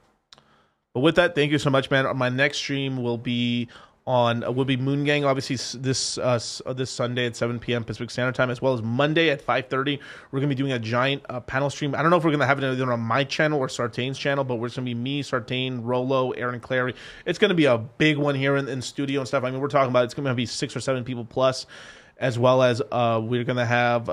But with that, thank you so much, man. My next stream will be Moongang, obviously this Sunday at 7 p.m. Pacific Standard Time, as well as Monday at 5:30. We're gonna be doing a giant panel stream. I don't know if we're gonna have it either on my channel or Sartain's channel, but it's gonna be me, Sartain, Rollo, Aaron Clarey. It's gonna be a big one here in studio and stuff. I mean, we're talking about it's gonna be 6 or 7 people plus, as well as we're gonna have.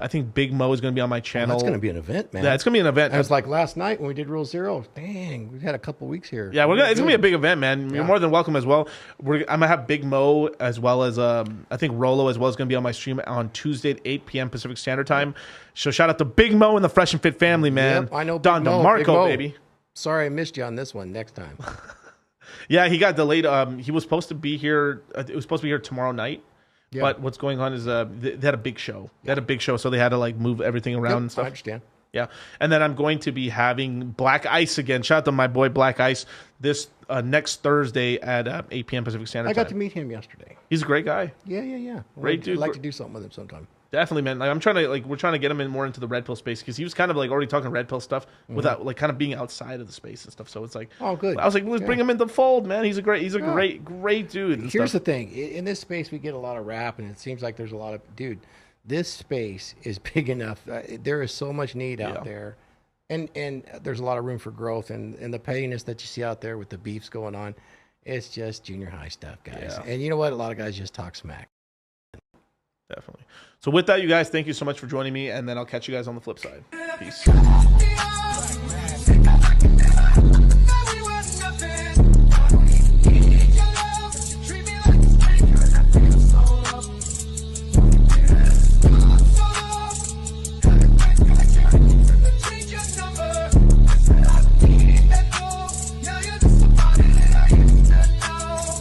I think Big Mo is going to be on my channel. That's going to be an event, man. Yeah, it's going to be an event. It was like last night when we did Rule Zero. Dang, we've had a couple weeks here. Yeah, it's going to be a big event, man. You're more than welcome as well. I'm going to have Big Mo as well as, I think Rollo as well is going to be on my stream on Tuesday at 8 p.m. Pacific Standard Time. So shout out to Big Mo and the Fresh and Fit family, man. Yep, I know Don DeMarco, baby. Sorry I missed you on this one. Next time. Yeah, he got delayed. He was supposed to be here. It was supposed to be here tomorrow night. Yeah. But what's going on is they had a big show. They had a big show, so they had to move everything around and stuff. I understand. Yeah. And then I'm going to be having Black Ice again. Shout out to my boy Black Ice this next Thursday at 8 p.m. Pacific Standard Time. I got to meet him yesterday. He's a great guy. Yeah. Great dude. I'd like to do something with him sometime. Definitely, man. Like, we're trying to get him in more into the red pill space because he was kind of like already talking red pill stuff without like kind of being outside of the space and stuff. So it's like, oh, good. I was like, let's bring him into the fold, man. He's a great dude. And Here's stuff. the thing: in this space, we get a lot of rap, and it seems like there's a lot of This space is big enough. There is so much need out there, and there's a lot of room for growth. And the pettiness that you see out there with the beefs going on, it's just junior high stuff, guys. Yeah. And you know what? A lot of guys just talk smack. Definitely. So with that, you guys, thank you so much for joining me, and then I'll catch you guys on the flip side. Peace.